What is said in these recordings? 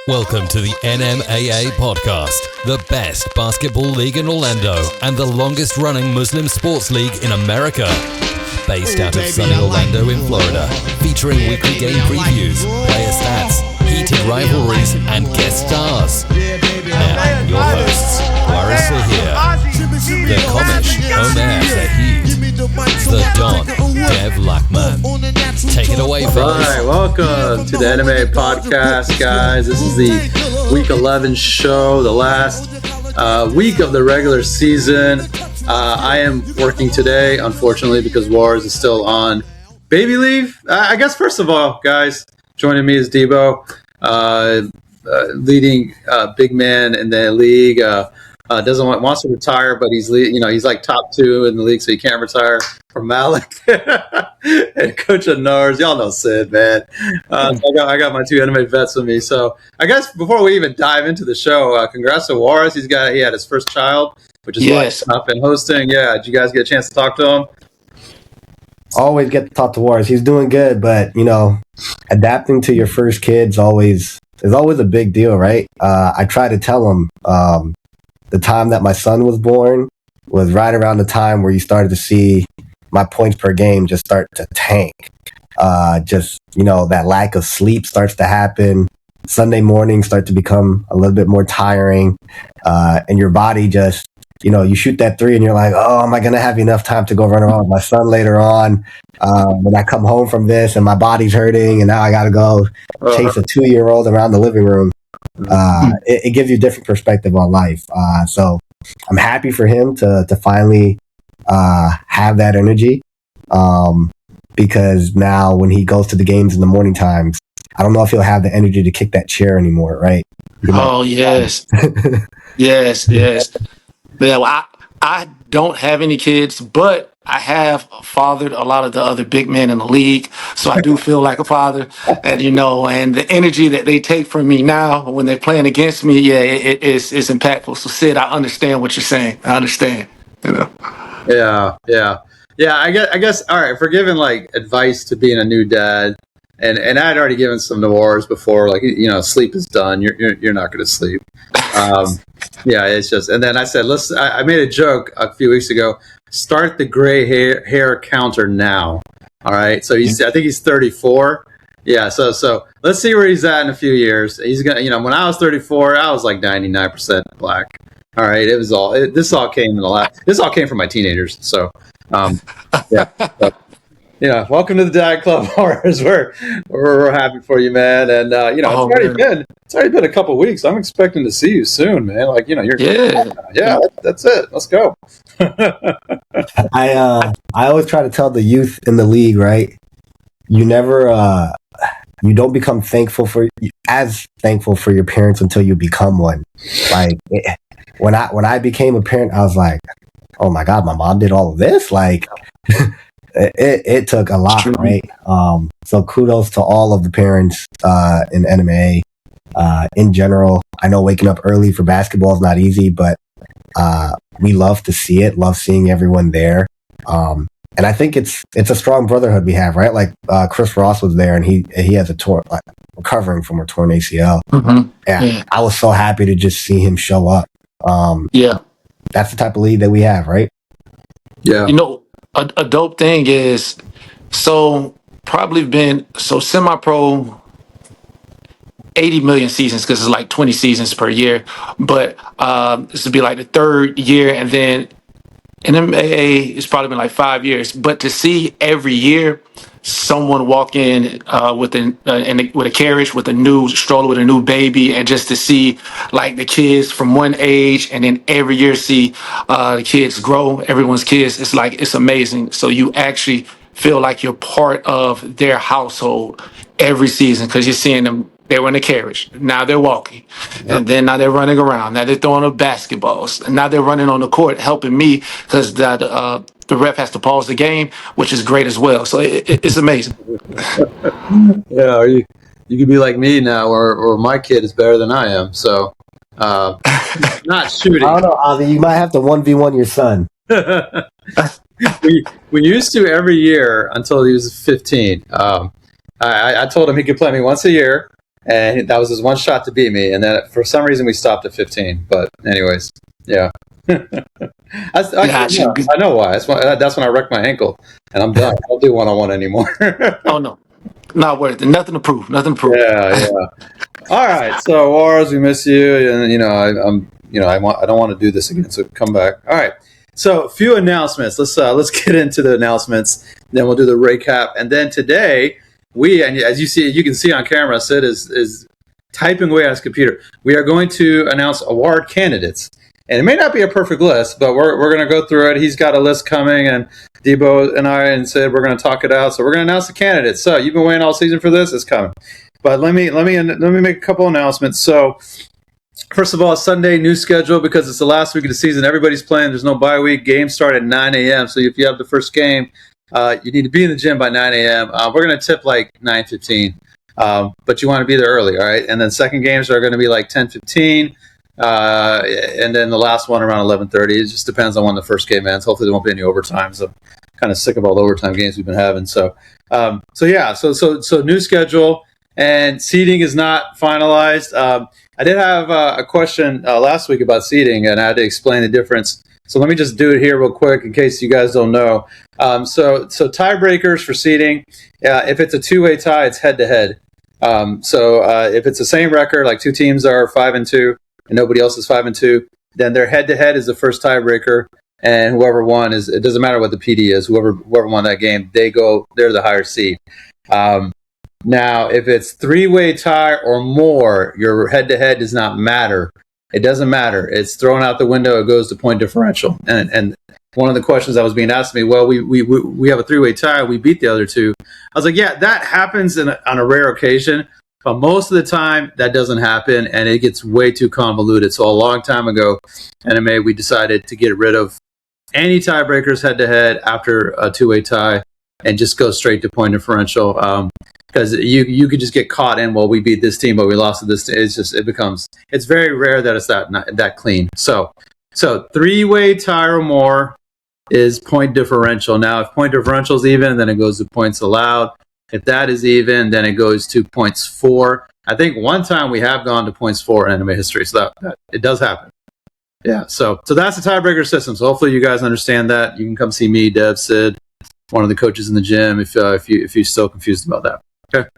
Welcome to the NMAA podcast, the best basketball league in Orlando and the longest running Muslim sports league in America. Based out of sunny Orlando in Florida, featuring weekly game previews, player stats, heated rivalries, and guest stars. Now, your hosts, Waris Sahir, the Komish, Omer Zahid, the Don, Dev Lachman. Take it away, fellas. All right, welcome to the NMAA podcast, guys. This is the Week 11 show, the last week of the regular season. I am working today, unfortunately, because Wars is still on baby leave. I guess, first of all, guys, joining me is Debo, leading big man in the league. Wants to retire, but he's like top 2 in the league, so he can't retire. From Malik and Coach Anars, y'all know Sid, man. So I got my 2 anime vets with me. So I guess before we even dive into the show, congrats to Waris. He had his first child, which is up and hosting. Yeah, did you guys get a chance to talk to him? Always get to talk to Waris. He's doing good, but adapting to your first kid's always a big deal, right? I try to tell him the time that my son was born was right around the time where you started to see my points per game just start to tank. That lack of sleep starts to happen. Sunday mornings start to become a little bit more tiring. And your body just, you shoot that 3 and you're like, oh, am I going to have enough time to go run around with my son later on? When I come home from this and my body's hurting and now I got to go chase a 2-year-old around the living room. It gives you a different perspective on life. So I'm happy for him to finally have that energy, because now when he goes to the games in the morning times, I don't know if he'll have the energy to kick that chair anymore, right? Oh, yes. yes. Yeah, well, I don't have any kids, but I have fathered a lot of the other big men in the league, so I do feel like a father. And and the energy that they take from me now when they're playing against me, it's impactful. So Sid, I understand what you're saying. I understand. Yeah. I guess. All right, for giving like advice to being a new dad, and I'd already given some to Wars before. Like sleep is done. You're not going to sleep. It's just. And then I said, I made a joke a few weeks ago. Start the gray hair counter now. All right. So I think he's 34. Yeah. So let's see where he's at in a few years. He's gonna. When I was 34, I was like 99% black. All right, this all came from my teenagers. So, welcome to the Dad Club, Wars. We're happy for you, man. And it's already been a couple of weeks. I'm expecting to see you soon, man. Like that's it. Let's go. I always try to tell the youth in the league, right? You never you don't become thankful for your parents until you become one. Like when I became a parent, I was like, oh my God, my mom did all of this. Like it took a lot, right? So kudos to all of the parents in NMAA. In general, I know waking up early for basketball is not easy, but we love to see it. Love seeing everyone there. And I think it's a strong brotherhood we have, right? Like Chris Ross was there, and he has recovering from a torn ACL. Mm-hmm. Yeah, I was so happy to just see him show up. That's the type of league that we have, right? Yeah. A dope thing is probably been semi-pro 80 million seasons because it's like 20 seasons per year, but this would be like the 3rd year, and then NMAA it's probably been like 5 years. But to see every year someone walk in with a carriage, with a new stroller, with a new baby, and just to see like the kids from one age, and then every year see the kids grow, everyone's kids, it's amazing. So you actually feel like you're part of their household every season because you're seeing them. They were in a carriage. Now they're walking. Yep. And then now they're running around. Now they're throwing up basketballs. And now they're running on the court helping me because the ref has to pause the game, which is great as well. So it's amazing. Yeah, you could be like me now, or my kid is better than I am. So not shooting. I don't know, Ozzy. You might have to 1v1 your son. we used to every year until he was 15. I told him he could play me once a year. and that was his one shot to beat me. And then for some reason we stopped at 15. But anyways, yeah. I know why. That's when I wrecked my ankle, and I'm done. I don't do one-on-one anymore. Oh no, not worth it. Nothing to prove. Nothing to prove. Yeah. All right. So Wars, we miss you, and I don't want to do this again. So come back. All right. So a few announcements. Let's get into the announcements. Then we'll do the recap, and then today and as you can see on camera, Sid is typing away on his computer. We are going to announce award candidates. And it may not be a perfect list, but we're going to go through it. He's got a list coming, and Debo and I said we're going to talk it out. So we're going to announce the candidates. So you've been waiting all season for this. It's coming. But let me make a couple announcements. So first of all, Sunday new schedule because it's the last week of the season. Everybody's playing. There's no bye week. Games start at 9 a.m. So if you have the first game, you need to be in the gym by 9 a.m. We're going to tip like 9:15, but you want to be there early, all right? And then second games are going to be like 10:15. And then the last one around 11:30. It just depends on when the first game ends. Hopefully there won't be any overtime. So I'm kind of sick of all the overtime games we've been having. So new schedule, and seating is not finalized. I did have a question last week about seating, and I had to explain the difference. So let me just do it here real quick in case you guys don't know. So tiebreakers for seating. If it's a two-way tie, it's head-to-head. If it's the same record, like two teams are 5-2. And nobody else is 5-2, then their head-to-head is the first tiebreaker, and whoever won it doesn't matter what the PD is. Whoever won that game, they're the higher seed. Now, if it's three-way tie or more, your head-to-head does not matter. It doesn't matter. It's thrown out the window. It goes to point differential. And one of the questions that was being asked me, well, we have a three-way tie. We beat the other two. I was like, yeah, that happens on a rare occasion. But most of the time, that doesn't happen, and it gets way too convoluted. So a long time ago, NMAA, we decided to get rid of any tiebreakers head-to-head after a two-way tie and just go straight to point differential. Because you could just get caught in, well, we beat this team, but we lost to this team. It's very rare that it's that clean. So three-way tie or more is point differential. Now, if point differential is even, then it goes to points allowed. If that is even, then it goes to points 4. I think one time we have gone to points 4 in NMAA history, so that it does happen. Yeah, so that's the tiebreaker system. So hopefully you guys understand that. You can come see me, Dev, Sid, one of the coaches in the gym, if you're still confused about that. Okay.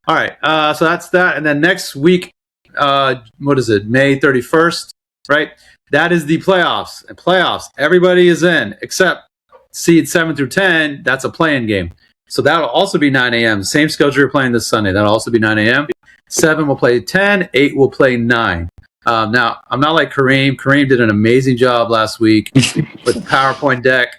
All right. So that's that. And then next week, what is it? May 31st, right? That is the playoffs. And playoffs, everybody is in except seed 7 through 10. That's a play-in game. So that'll also be 9 a.m. Same schedule you're playing this Sunday. That'll also be 9 a.m. 7 will play 10. 8 will play 9. Now, I'm not like Kareem. Kareem did an amazing job last week with the PowerPoint deck.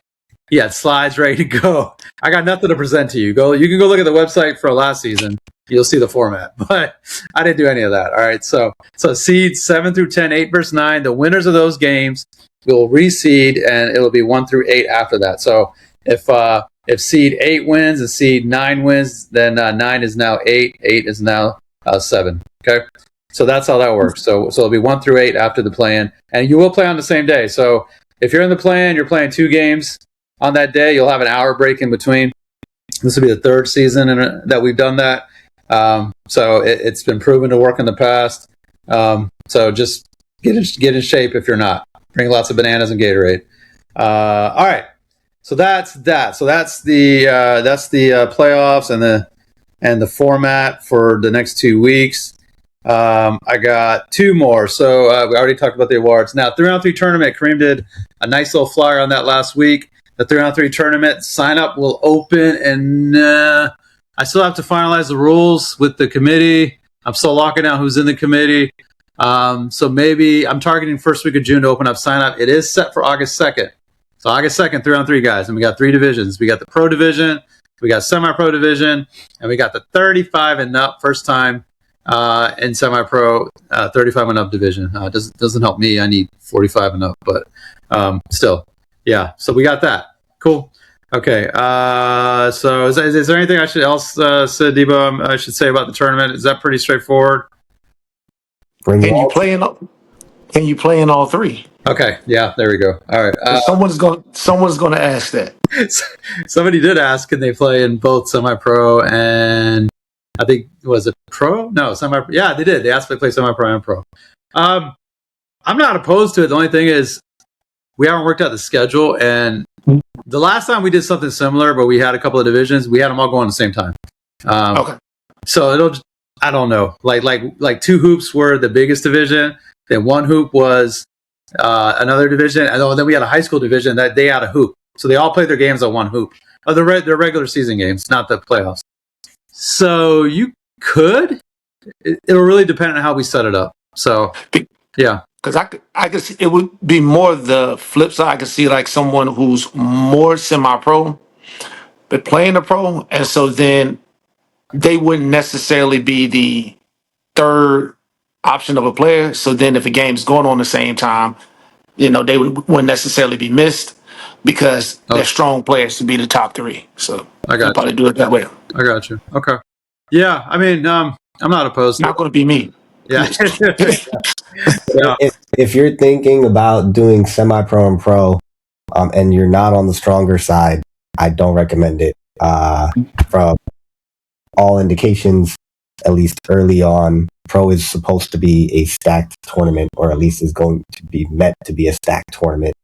He had slides ready to go. I got nothing to present to you. You can go look at the website for last season. You'll see the format. But I didn't do any of that. All right. So seeds 7 through 10, 8 versus 9. The winners of those games will reseed, and it'll be 1 through 8 after that. So if seed 8 wins and seed 9 wins, then 9 is now 8. 8 is now 7. Okay. So that's how that works. So it'll be 1 through 8 after the play-in, and you will play on the same day. So if you're in the play-in, you're playing 2 games on that day. You'll have an hour break in between. This will be the 3rd season that we've done that. So it's been proven to work in the past. So just get in shape if you're not. Bring lots of bananas and Gatorade. All right. So that's that. So that's the playoffs and the format for the next 2 weeks. I got 2 more. So we already talked about the awards. Now, 3-on-3 tournament. Kareem did a nice little flyer on that last week. The 3-on-3 tournament sign up will open, and I still have to finalize the rules with the committee. I'm still locking out who's in the committee. So maybe I'm targeting first week of June to open up sign up. It is set for August 2nd. So August 2nd, 3-on-3 guys. And we got 3 divisions. We got the pro division, we got semi-pro division, and we got the 35 and up first time in semi-pro 35 and up division. Doesn't help me. I need 45 and up, but still, yeah. So we got that. Cool. Okay. So is there anything I should Debo, I should say about the tournament? Is that pretty straightforward? Can you play in all 3? Okay. Yeah. There we go. All right. Someone's going to ask that. Somebody did ask, can they play in both semi-pro and I think, was it pro? No, semi. Yeah, they did. They asked me to play semi-pro and pro. I'm not opposed to it. The only thing is we haven't worked out the schedule. And the last time we did something similar, but we had a couple of divisions, we had them all going at the same time. Okay. So I don't know. Like 2 hoops were the biggest division. Then 1 hoop was another division. And then we had a high school division that they had a hoop. So they all played their games on 1 hoop. Their regular season games, not the playoffs. So you could. It'll really depend on how we set it up. So, yeah. Because I could see, it would be more the flip side. I could see like someone who's more semi-pro, but playing the pro, and so then they wouldn't necessarily be the third option of a player. So then if a game's going on the same time, they wouldn't necessarily be missed because they're strong players to be the top 3. So I they'll got probably you. do it that way. I got you. Okay. Yeah. I mean, I'm not opposed to Not going to be me. Yeah. Yeah. If you're thinking about doing semi-pro and pro, and you're not on the stronger side, I don't recommend it. From all indications, at least early on, pro is supposed to be a stacked tournament, or at least is going to be meant to be a stacked tournament.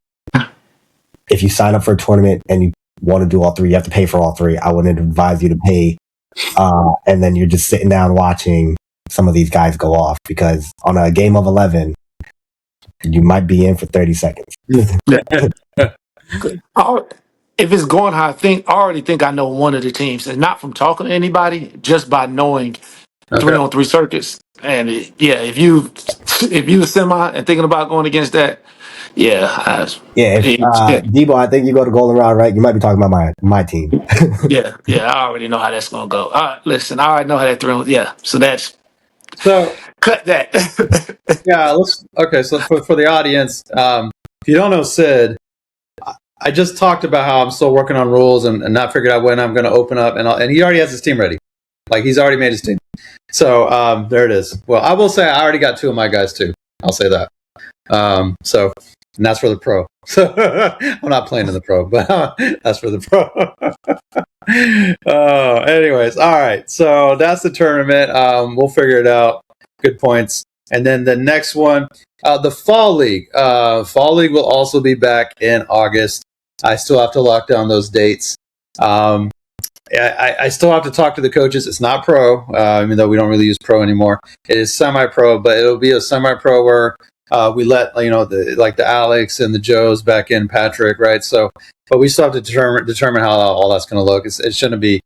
If you sign up for a tournament and you want to do all 3, you have to pay for all 3. I wouldn't advise you to pay, and then you're just sitting down watching some of these guys go off, because on a game of 11, you might be in for 30 seconds. If it's going how I already think I know one of the teams, and not from talking to anybody, just by knowing 3-on-3 circuits. And if you semi and thinking about going against that, Debo, I think you go to Golden Rod, right? You might be talking about my team. I already know how that's gonna go. Listen, I already know how that 3-on. Yeah, so cut that. So for the audience, if you don't know Sid, I just talked about how I'm still working on rules and not figured out when I'm going to open up, and he already has his team ready. Like, he's already made his team. So there it is. Well, I will say I already got 2 of my guys too. I'll say that. And that's for the pro. So I'm not playing in the pro, but that's for the pro. Anyways, all right. So that's the tournament. We'll figure it out. Good points. And then the next one, the Fall League. Fall League will also be back in August. I still have to lock down those dates. I still have to talk to the coaches. It's not pro, even though we don't really use pro anymore. It is semi-pro, but it'll be a semi-pro where we let the Alex and the Joes back in, Patrick, right? So, but we still have to determine how all that's going to look. It shouldn't be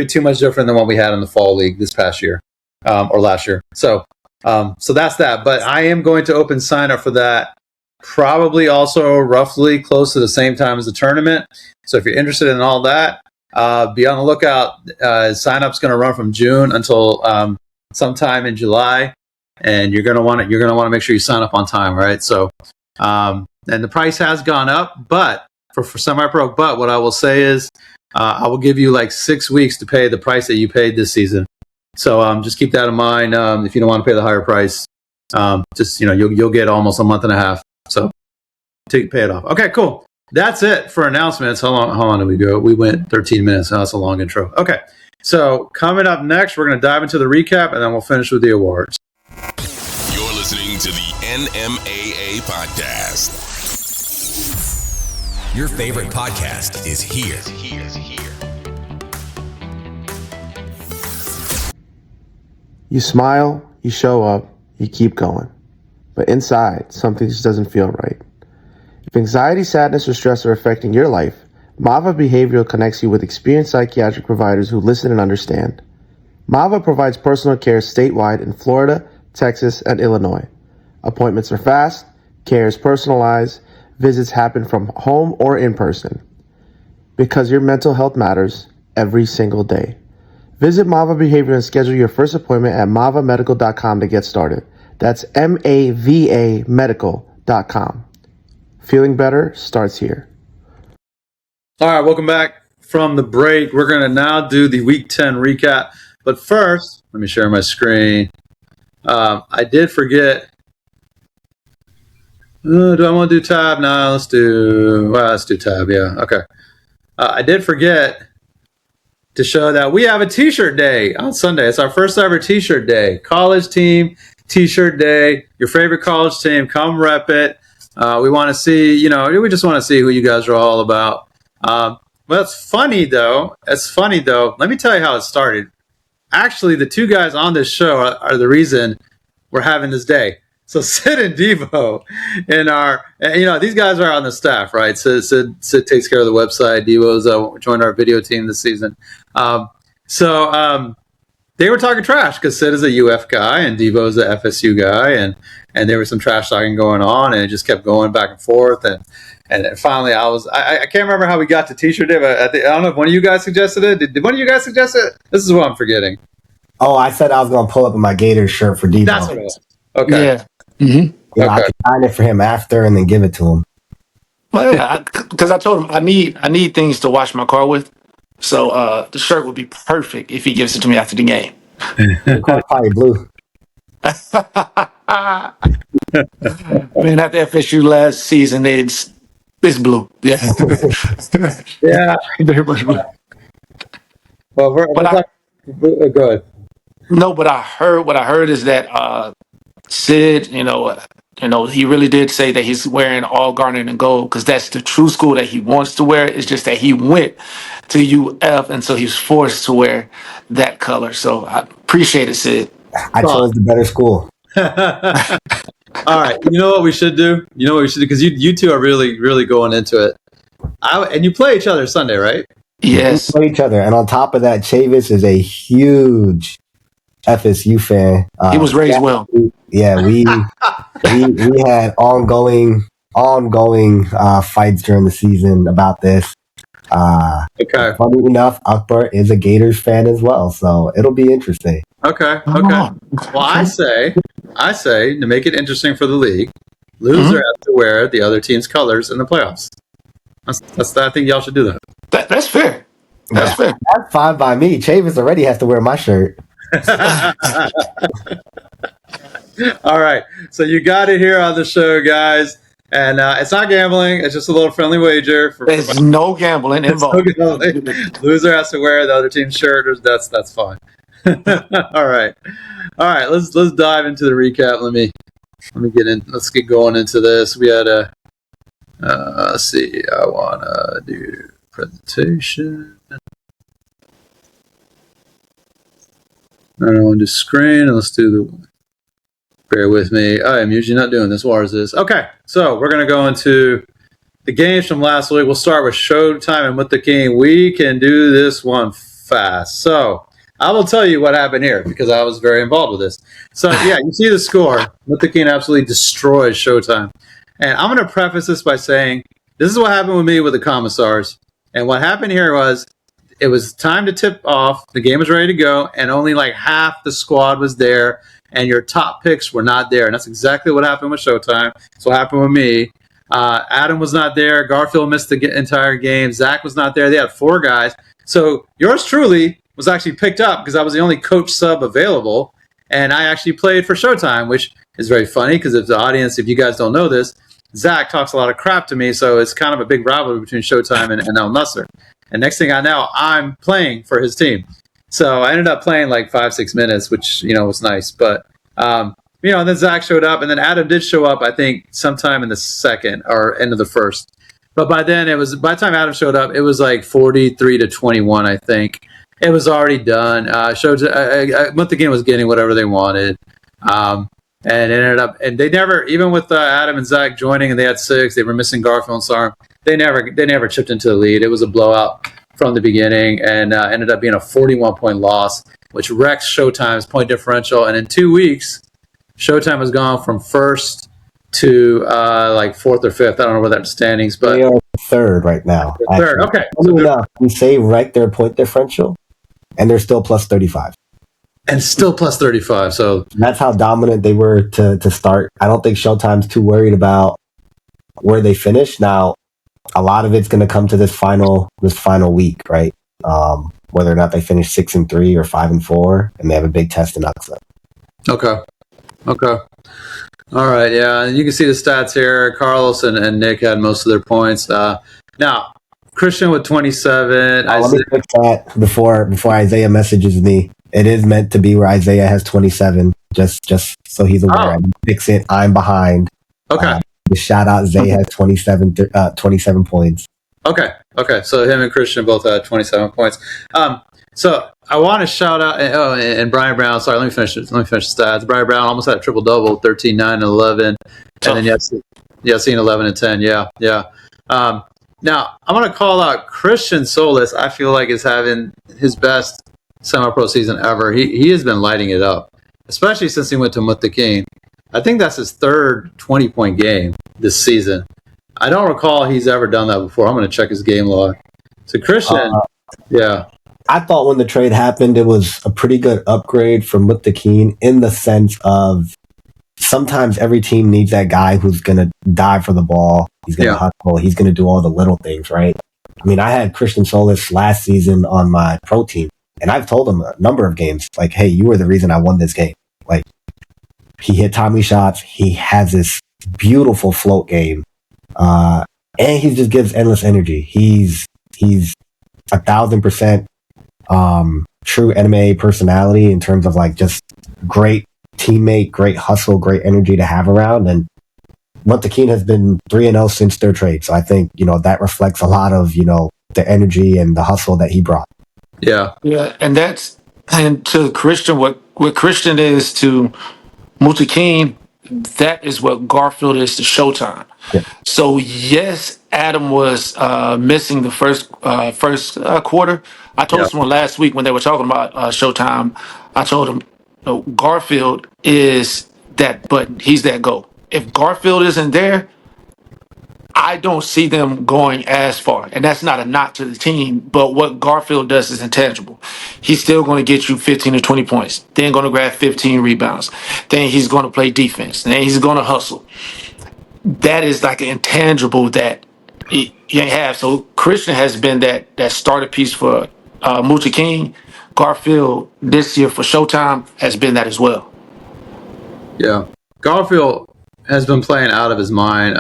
too much different than what we had in the Fall League this past year or last year. So that's that. But I am going to open sign up for that probably also roughly close to the same time as the tournament. So if you're interested in all that, be on the lookout. Sign up's going to run from June until sometime in July, and you're going to want to make sure you sign up on time, right? So, and the price has gone up, but for semi-pro. But what I will say is, I will give you like 6 weeks to pay the price that you paid this season. So just keep that in mind. If you don't want to pay the higher price, you'll get almost a month and a half. So to pay it off. Okay, cool. That's it for announcements. How long did we go? We went 13 minutes. Oh, that's a long intro. Okay. So coming up next, we're going to dive into the recap, and then we'll finish with the awards. You're listening to the NMAA podcast. Your favorite podcast is here. You smile, you show up, you keep going. But inside, something just doesn't feel right. If anxiety, sadness, or stress are affecting your life, Mava Behavioral connects you with experienced psychiatric providers who listen and understand. Mava provides personal care statewide in Florida, Texas, and Illinois. Appointments are fast, care is personalized, visits happen from home or in person. Because your mental health matters every single day. Visit Mava Behavior and schedule your first appointment at mavamedical.com to get started. That's MAVA medical.com. Feeling better starts here. All right, welcome back from the break. We're going to now do the Week 10 recap. But first, let me share my screen. I did forget. Do I want to do tab? No, let's do tab. Yeah, okay. I did forget to show that we have a T-shirt day on Sunday. It's our first ever T-shirt day. College team T-shirt day. Your favorite college team, come rep it. We want to see, we just want to see who you guys are all about. Well, it's funny though. Let me tell you how it started. Actually, the two guys on this show are the reason we're having this day. So Sid and Devo these guys are on the staff, right? Sid takes care of the website. Devo's joined our video team this season. They were talking trash because Sid is a UF guy and Devo's a FSU guy, and there was some trash talking going on, and it just kept going back and forth. And finally, I can't remember how we got to T-shirt day, but I don't know if one of you guys suggested it. Did one of you guys suggest it? This is what I'm forgetting. Oh, I said I was going to pull up in my Gators shirt for Devo. That's what it was. Okay. Yeah. Mm-hmm. I can sign it for him after and then give it to him. Well, yeah, because I told him I need things to wash my car with, so the shirt would be perfect if he gives it to me after the game. The car's probably blue. Man, after FSU last season, it's blue. Yeah, Yeah. very much blue. Well, go ahead. No, but what I heard is that Sid, he really did say that he's wearing all garnet and gold because that's the true school that he wants to wear. It's just that he went to UF, and so he's forced to wear that color. So I appreciate it, Sid. I chose the better school. All right. You know what we should do? Because you two are really, really going into it. And you play each other Sunday, right? Yes. We play each other. And on top of that, Chavis is a huge FSU fan. He was raised well. Yeah, we had ongoing fights during the season about this. Okay. Funny enough, Akbar is a Gators fan as well, so it'll be interesting. Okay. Well, I say to make it interesting for the league, loser has to wear the other team's colors in the playoffs. I think y'all should do that. That's fair. That's fair. That's fine by me. Chavis already has to wear my shirt. All right. So you got it here on the show, guys. And it's not gambling. It's just a little friendly wager. There's no gambling involved. Loser has to wear the other team's shirt. That's fine. All right. Let's dive into the recap. Let me get in. Let's get going into this. We had let's see. I want to do presentation. I don't want to do screen. And let's do the. Bear with me. I am usually not doing this. Why is this? Okay, so we're going to go into the games from last week. We'll start with Showtime and With the King. We can do this one fast. So I will tell you what happened here because I was very involved with this. So, yeah, you see the score. With the King absolutely destroys Showtime. And I'm going to preface this by saying this is what happened with me with the Commissars. And what happened here was it was time to tip off. The game was ready to go, and only like half the squad was there. And your top picks were not there. And that's exactly what happened with Showtime. That's what happened with me. Adam was not there. Garfield missed the entire game. Zach was not there. They had 4 guys. So yours truly was actually picked up because I was the only coach sub available. And I actually played for Showtime, which is very funny because if you guys don't know this, Zach talks a lot of crap to me. So it's kind of a big rivalry between Showtime and El Nusser. And next thing I know, I'm playing for his team. So I ended up playing like 5-6 minutes, which, was nice. But, and then Zach showed up, and then Adam did show up, I think, sometime in the second or end of the first. But by the time Adam showed up, it was like 43-21, I think. It was already done. With the game was getting whatever they wanted. And it ended up, and they never, even with Adam and Zach joining, and they had 6, they were missing Garfield and Sarm. They never chipped into the lead. It was a blowout from the beginning, and ended up being a 41-point loss, which wrecks Showtime's point differential. And in 2 weeks, Showtime has gone from first to like 4th or 5th. I don't know where that standings, but they are 3rd right now. Third, okay. We say wreck their point differential, and they're still plus 35. And still plus 35. So that's how dominant they were to start. I don't think Showtime's too worried about where they finish now. A lot of it's going to come to this final week, right? Whether or not they finish 6-3 or 5-4, and they have a big test in Uxa. Okay. All right. Yeah, and you can see the stats here. Carlos and Nick had most of their points. Now, Christian with 27. Let me fix that before Isaiah messages me. It is meant to be where Isaiah has 27. Just so he's aware. Oh. Fix it. I'm behind. Okay. The shout out Zay has 27 points. Okay. So him and Christian both had 27 points. So I want to shout out and Brian Brown. Sorry, let me finish the stats. Brian Brown almost had a triple double, 13, 9, and 11, and then Yassine 11 and 10. Yeah. Now I'm going to call out Christian Solis. I feel like is having his best semi-pro season ever. He has been lighting it up, especially since he went to Muttaquin. I think that's his third 20-point game this season. I don't recall he's ever done that before. I'm going to check his game log. So Christian, I thought when the trade happened, it was a pretty good upgrade from Muttaquin in the sense of sometimes every team needs that guy who's going to dive for the ball. He's going to hustle. He's going to do all the little things, right? I mean, I had Christian Solis last season on my pro team, and I've told him a number of games, like, hey, you were the reason I won this game. Like, he hit timely shots. He has this beautiful float game. And he just gives endless energy. He's 1,000% true NMAA personality in terms of like just great teammate, great hustle, great energy to have around. And Muttaquin has been 3-0 since their trade. So I think, that reflects a lot of, the energy and the hustle that he brought. Yeah. And to Christian, what Christian is to Muttaquin, that is what Garfield is to Showtime. Yeah. So yes, Adam was missing the first quarter. I told someone last week when they were talking about Showtime, I told him Garfield is that button. He's that go. If Garfield isn't there, I don't see them going as far. And that's not a knock to the team, but what Garfield does is intangible. He's still going to get you 15 to 20 points, then going to grab 15 rebounds, then he's going to play defense, then he's going to hustle. That is like an intangible that you ain't have. So Christian has been that starter piece for Muttaquin. Garfield this year for Showtime has been that as well. Yeah. Garfield has been playing out of his mind.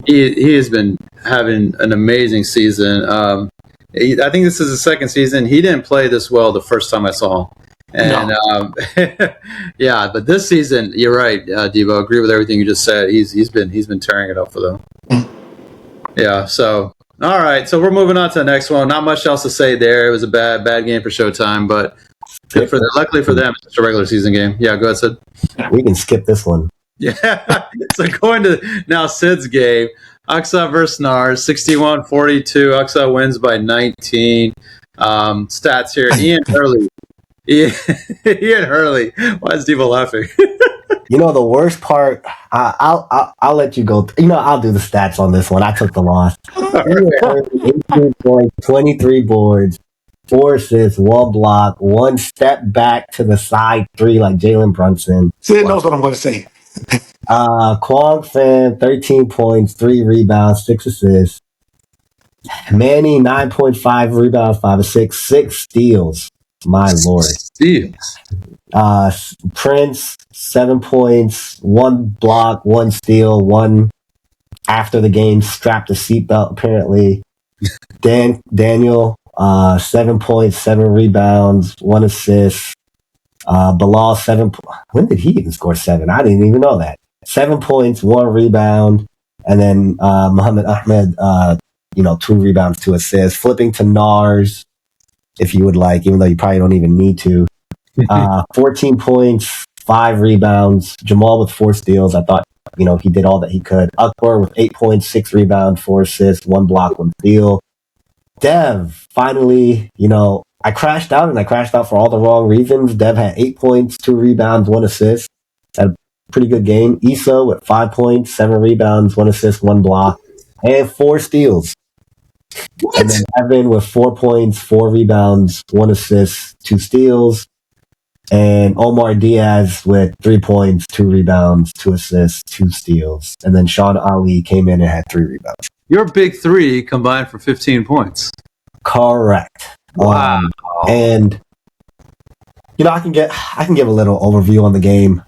He has been having an amazing season. I think this is his second season. He didn't play this well the first time I saw him. And but this season, you're right, Devo. Agree with everything you just said. He's been tearing it up for them. Yeah. So all right. So we're moving on to the next one. Not much else to say there. It was a bad game for Showtime, but good for them. Luckily for them, it's just a regular season game. Yeah. Go ahead, Sid. We can skip this one. Yeah. So going to now Sid's game, Aqsa versus Nars, 61-42. Aqsa wins by 19. Stats here. Ian Hurley. Why is Devo laughing? The worst part, I'll let you go. I'll do the stats on this one. I took the loss. 18 points, 23 boards, 4 assists, 1 block, 1 step back to the side 3 like Jalen Brunson. Sid knows what I'm going to say. Kwong Fan, 13 points, 3 rebounds, 6 assists. Manny, 9.5 rebounds, 5 assists, 6 steals. My lord. Steals. Prince, 7 points, 1 block, 1 steal, 1 after the game strapped a seatbelt apparently. Daniel, 7 points, 7 rebounds, 1 assist. Bilal, 7. When did he even score 7? I didn't even know that. 7 points, 1 rebound, and then Muhammad Ahmed, 2 rebounds, 2 assists. Flipping to Nars, if you would like, even though you probably don't even need to. 14 points, 5 rebounds. Jamal with 4 steals. I thought, he did all that he could. Akbar with 8 points, 6 rebounds, 4 assists, 1 block, 1 steal. Dev, finally, I crashed out for all the wrong reasons. Dev had 8 points, 2 rebounds, 1 assist. Had a pretty good game. Issa with 5 points, 7 rebounds, 1 assist, 1 block, and 4 steals. What? And then Evan with 4 points, 4 rebounds, 1 assist, 2 steals. And Omar Diaz with 3 points, 2 rebounds, 2 assists, 2 steals. And then Sean Ali came in and had 3 rebounds. Your big 3 combined for 15 points. Correct. Wow. And I can give a little overview on the game.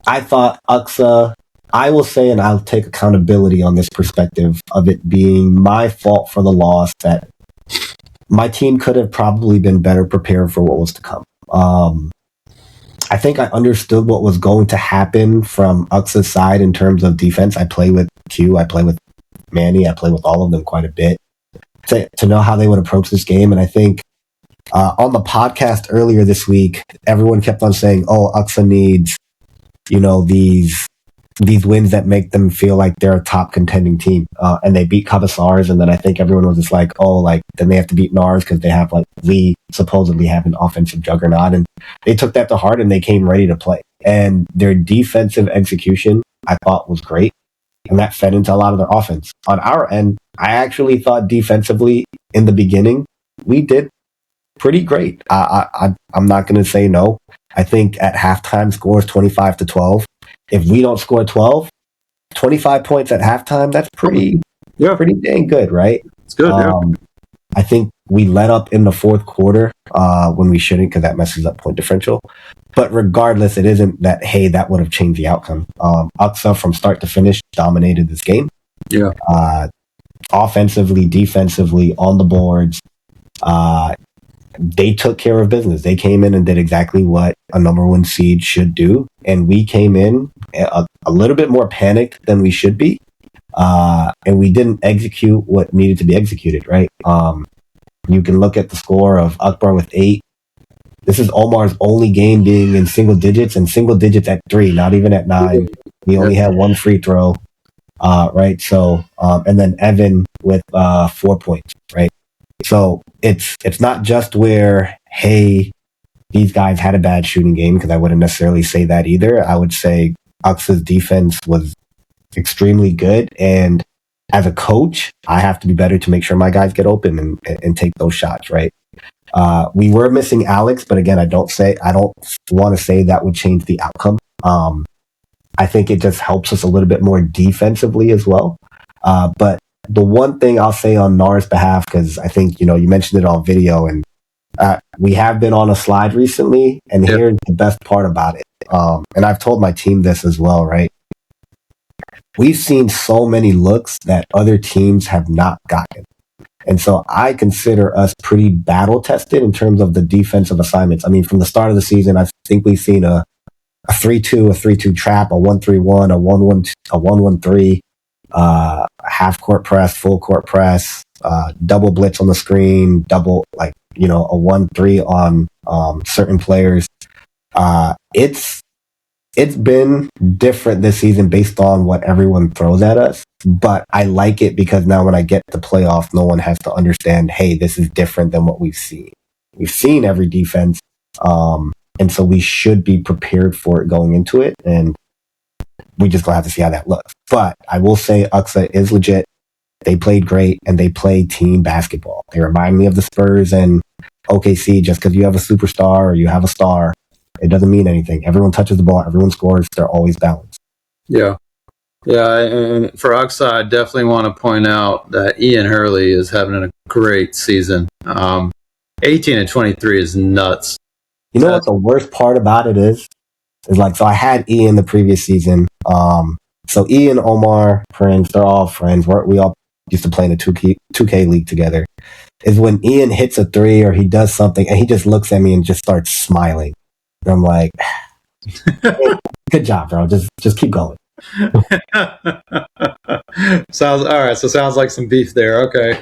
I thought Aqsa I will say, and I'll take accountability on this perspective of it being my fault for the loss, that my team could have probably been better prepared for what was to come. I think I understood what was going to happen from Uxa's side in terms of defense. I play with Q, I play with Manny, I play with all of them quite a bit to know how they would approach this game. And I think on the podcast earlier this week, everyone kept on saying, "Oh, Uxa needs, these wins that make them feel like they're a top contending team." And they beat Cabasars, and then I think everyone was just like, "Oh, like then they have to beat NARS because they have we supposedly have an offensive juggernaut." And they took that to heart and they came ready to play. And their defensive execution, I thought, was great, and that fed into a lot of their offense. On our end, I actually thought defensively in the beginning we did pretty great. I'm not going to say no. I think at halftime score is 25-12. If we don't score 25 points at halftime, that's pretty dang good, right? It's good. I think we let up in the fourth quarter when we shouldn't, because that messes up point differential. But regardless, it isn't that, hey, that would have changed the outcome. Uxa from start to finish dominated this game. Yeah. Offensively, defensively, on the boards. They took care of business. They came in and did exactly what a number one seed should do. And we came in a little bit more panicked than we should be. And we didn't execute what needed to be executed, right? You can look at the score of Akbar with 8. This is Omar's only game being in single digits, and single digits at 3, not even at 9. He only had one free throw, right? So, and then Evan with 4 points, right? So it's not just where, hey, these guys had a bad shooting game, because I wouldn't necessarily say that either. I would say Uxa's defense was extremely good, and as a coach, I have to be better to make sure my guys get open and take those shots, right? We were missing Alex, but again, I don't want to say that would change the outcome. I think it just helps us a little bit more defensively as well. But the one thing I'll say on NAR's behalf, because I think, you mentioned it on video, and we have been on a slide recently, and here's the best part about it. And I've told my team this as well, right? We've seen so many looks that other teams have not gotten. And so I consider us pretty battle tested in terms of the defensive assignments. I mean, from the start of the season, I think we've seen a 3-2, a 3-2 trap, a 1-3-1, a 1-1-3, half court press, full court press, double blitz on the screen, a 1-3 on certain players. It's been different this season based on what everyone throws at us, but I like it because now when I get to playoffs, no one has to understand, hey, this is different than what we've seen. We've seen every defense, and so we should be prepared for it going into it, and we just gonna have to see how that looks. But I will say Uxa is legit. They played great, and they play team basketball. They remind me of the Spurs and OKC. Just because you have a superstar or you have a star, it doesn't mean anything. Everyone touches the ball. Everyone scores. They're always balanced. Yeah. Yeah, and for Uxa, I definitely want to point out that Ian Hurley is having a great season. 18 and 23 is nuts. You know what the worst part about it is so I had Ian the previous season. So Ian, Omar, Prince, they're all friends. We all used to play in a 2K league together. Is when Ian hits a 3 or he does something and he just looks at me and just starts smiling. And I'm like, hey, good job, bro. Just keep going. Sounds all right. So sounds like some beef there. Okay.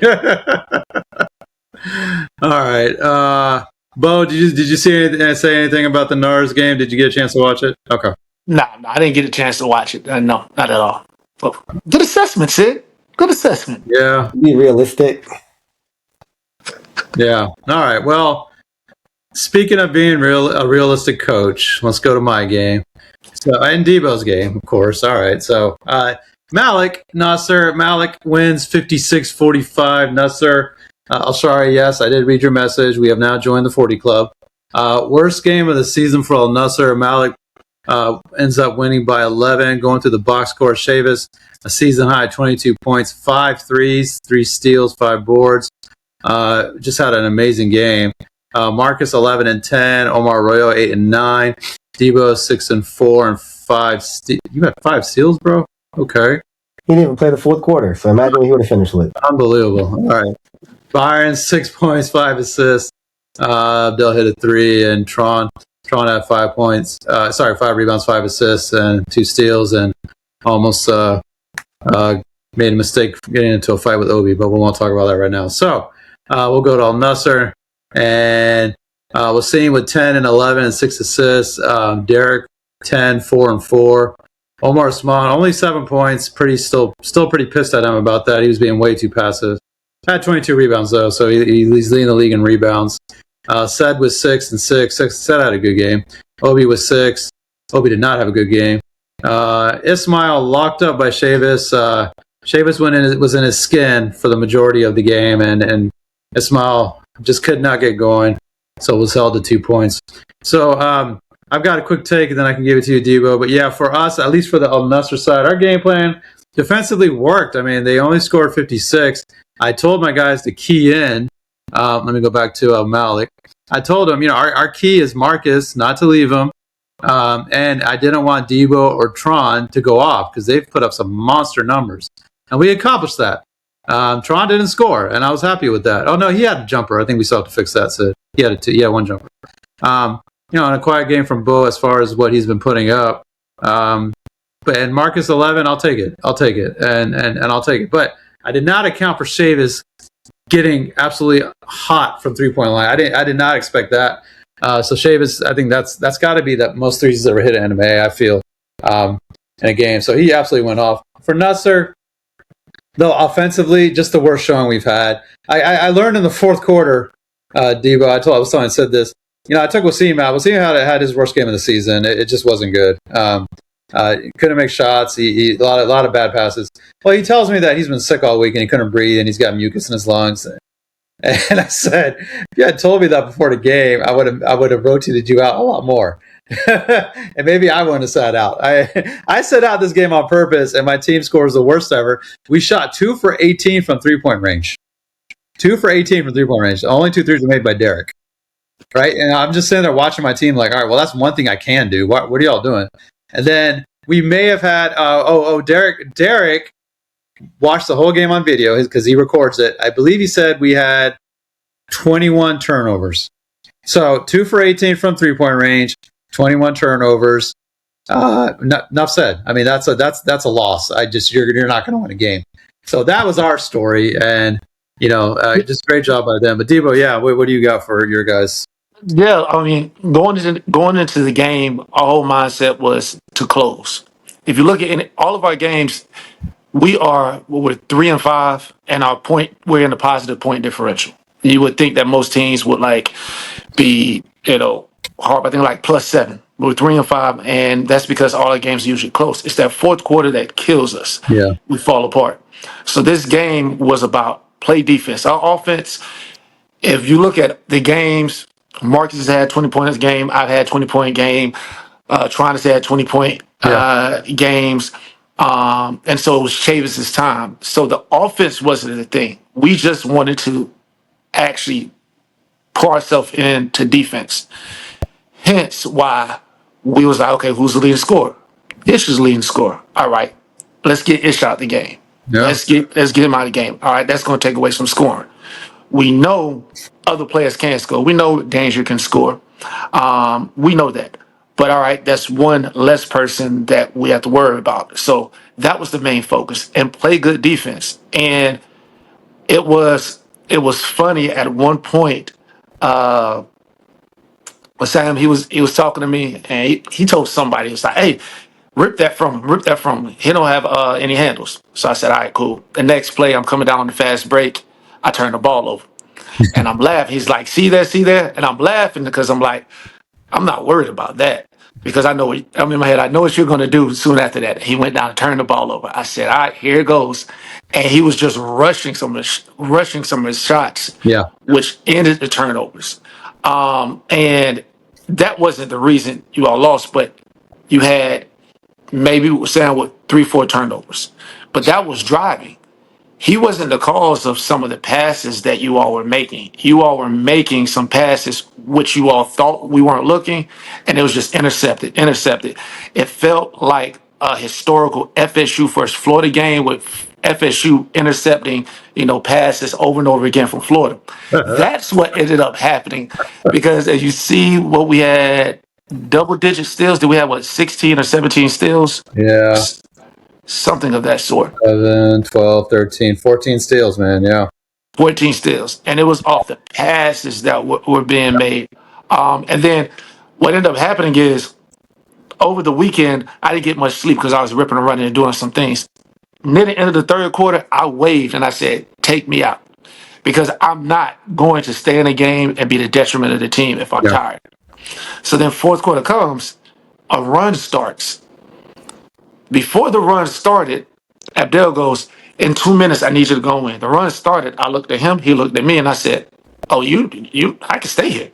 All right. Bo, did you say anything about the NARS game? Did you get a chance to watch it? Okay. No, I didn't get a chance to watch it. No, not at all. But good assessment, Sid. Good assessment. Yeah. Be realistic. Yeah. All right. Well, speaking of being a realistic coach, let's go to my game. So, and Debo's game, of course. All right. So, Malik wins 56-45. Nasser, sorry, yes, I did read your message. We have now joined the 40 Club. Worst game of the season for Al Nasser. Malik ends up winning by 11, going through the box score. Chavis, a season high 22 points, 5 threes, 3 steals, 5 boards. Just had an amazing game. Marcus 11 and 10, Omar Arroyo 8 and 9. Debo 6-4 and 5. You got 5 steals, bro? Okay. He didn't even play the fourth quarter, so imagine what he would have finished with. Unbelievable. All right. Byron, 6 points, 5 assists. Abdel hit a 3, and Tron had 5 points. 5 rebounds, 5 assists, and 2 steals, and almost made a mistake getting into a fight with Obi, but we won't talk about that right now. So we'll go to Al Nassr, and we'll see him with 10 and 11 and 6 assists. Derek, 10, 4 and 4. Omar Usman, only 7 points. Still pretty pissed at him about that. He was being way too passive. Had 22 rebounds though, so he's leading the league in rebounds. Said was 6 and 6. Said had a good game. Obi was 6. Obi did not have a good game. Ismail locked up by Chavis. Chavis was in his skin for the majority of the game, and Ismail just could not get going, so was held to 2 points. So I've got a quick take, and then I can give it to you, Debo. But yeah, for us, at least for the Al Nassr side, our game plan defensively worked. I mean, they only scored 56. I told my guys to key in. Let me go back to Malik. I told him, our key is Marcus, not to leave him. And I didn't want Debo or Tron to go off because they've put up some monster numbers. And we accomplished that. Tron didn't score, and I was happy with that. Oh, no, he had a jumper. I think we still have to fix that. So he had one jumper. In a quiet game from Bo as far as what he's been putting up. And Marcus 11, I'll take it. And I'll take it. But I did not account for Chavis getting absolutely hot from 3-point line. I did not expect that. So Chavis, I think that's got to be the most threes he's ever hit in NMAA, I feel, in a game. So he absolutely went off. For Nassr, though, offensively, just the worst showing we've had. I learned in the fourth quarter, Debo, I said this. I took Wasim out. Wasim had his worst game of the season. It just wasn't good. Couldn't make shots. He a lot of bad passes. Well, he tells me that he's been sick all week and he couldn't breathe and he's got mucus in his lungs. And I said, if you had told me that before the game, I would have rotated you out a lot more. And maybe I wouldn't have sat out. I sat out this game on purpose, and my team scores the worst ever. We shot 2 for 18 from 3-point range. 2 for 18 from 3-point range. The only 2 threes were made by Derek. Right? And I'm just sitting there watching my team like, all right, well, that's one thing I can do. What are y'all doing? And then we may have had, Derek watched the whole game on video because he records it. I believe he said we had 21 turnovers. So 2 for 18 from 3-point range, 21 turnovers. Enough said. I mean, that's a loss. You're not going to win a game. So that was our story, and just great job by them. But Debo, yeah, what do you got for your guys? Yeah, I mean, going into the game, our whole mindset was to close. If you look at all of our games, we're 3-5, and we're in a positive point differential. You would think that most teams would be hard. I think +7. We're 3-5, and that's because all our games are usually close. It's that fourth quarter that kills us. Yeah, we fall apart. So this game was about play defense. Our offense. If you look at the games, Marcus has had 20-point game. I've had 20-point game. Tron has had 20-point games. And so it was Chavis' time. So the offense wasn't the thing. We just wanted to actually pour ourselves into defense. Hence why we was like, okay, who's the leading scorer? Ish is the leading scorer. All right, let's get Ish out the game. Yeah. Let's get him out of the game. All right, that's going to take away some scoring. We know other players can score. We know Danger can score. We know that. But all right, that's one less person that we have to worry about. So that was the main focus, and play good defense. And it was funny at one point. Sam, he was talking to me, and he told somebody, he was like, "Hey, rip that from him. He don't have any handles." So I said, "All right, cool." The next play, I'm coming down on the fast break. I turn the ball over, and I'm laughing. He's like, see there," and I'm laughing because I'm like, I'm not worried about that because I'm in my head. I know what you're going to do soon after that. He went down and turned the ball over. I said, "All right, here it goes," and he was just rushing some of his shots, which ended the turnovers. And that wasn't the reason you all lost, but you had maybe Sam with 3-4 turnovers, but that was driving. he wasn't the cause of some of the passes that you all were making. You all were making some passes which you all thought we weren't looking, and it was just intercepted. It felt like a historical FSU versus Florida game with FSU intercepting, passes over and over again from Florida. That's what ended up happening because as you see what we had double digit steals. Did we have 16 or 17 steals? Yeah. Something of that sort. 11, 12, 13, 14 steals, man. Yeah. 14 steals. And it was off the passes that were being made. And then what ended up happening is over the weekend, I didn't get much sleep because I was ripping and running and doing some things. Near the end of the third quarter, I waved and I said, take me out. Because I'm not going to stay in a game and be the detriment of the team if I'm Yeah. tired. So then fourth quarter comes, a run starts. Before the run started, Abdel goes, in 2 minutes, I need you to go in. The run started. I looked at him. He looked at me, and I said, "Oh, I can stay here."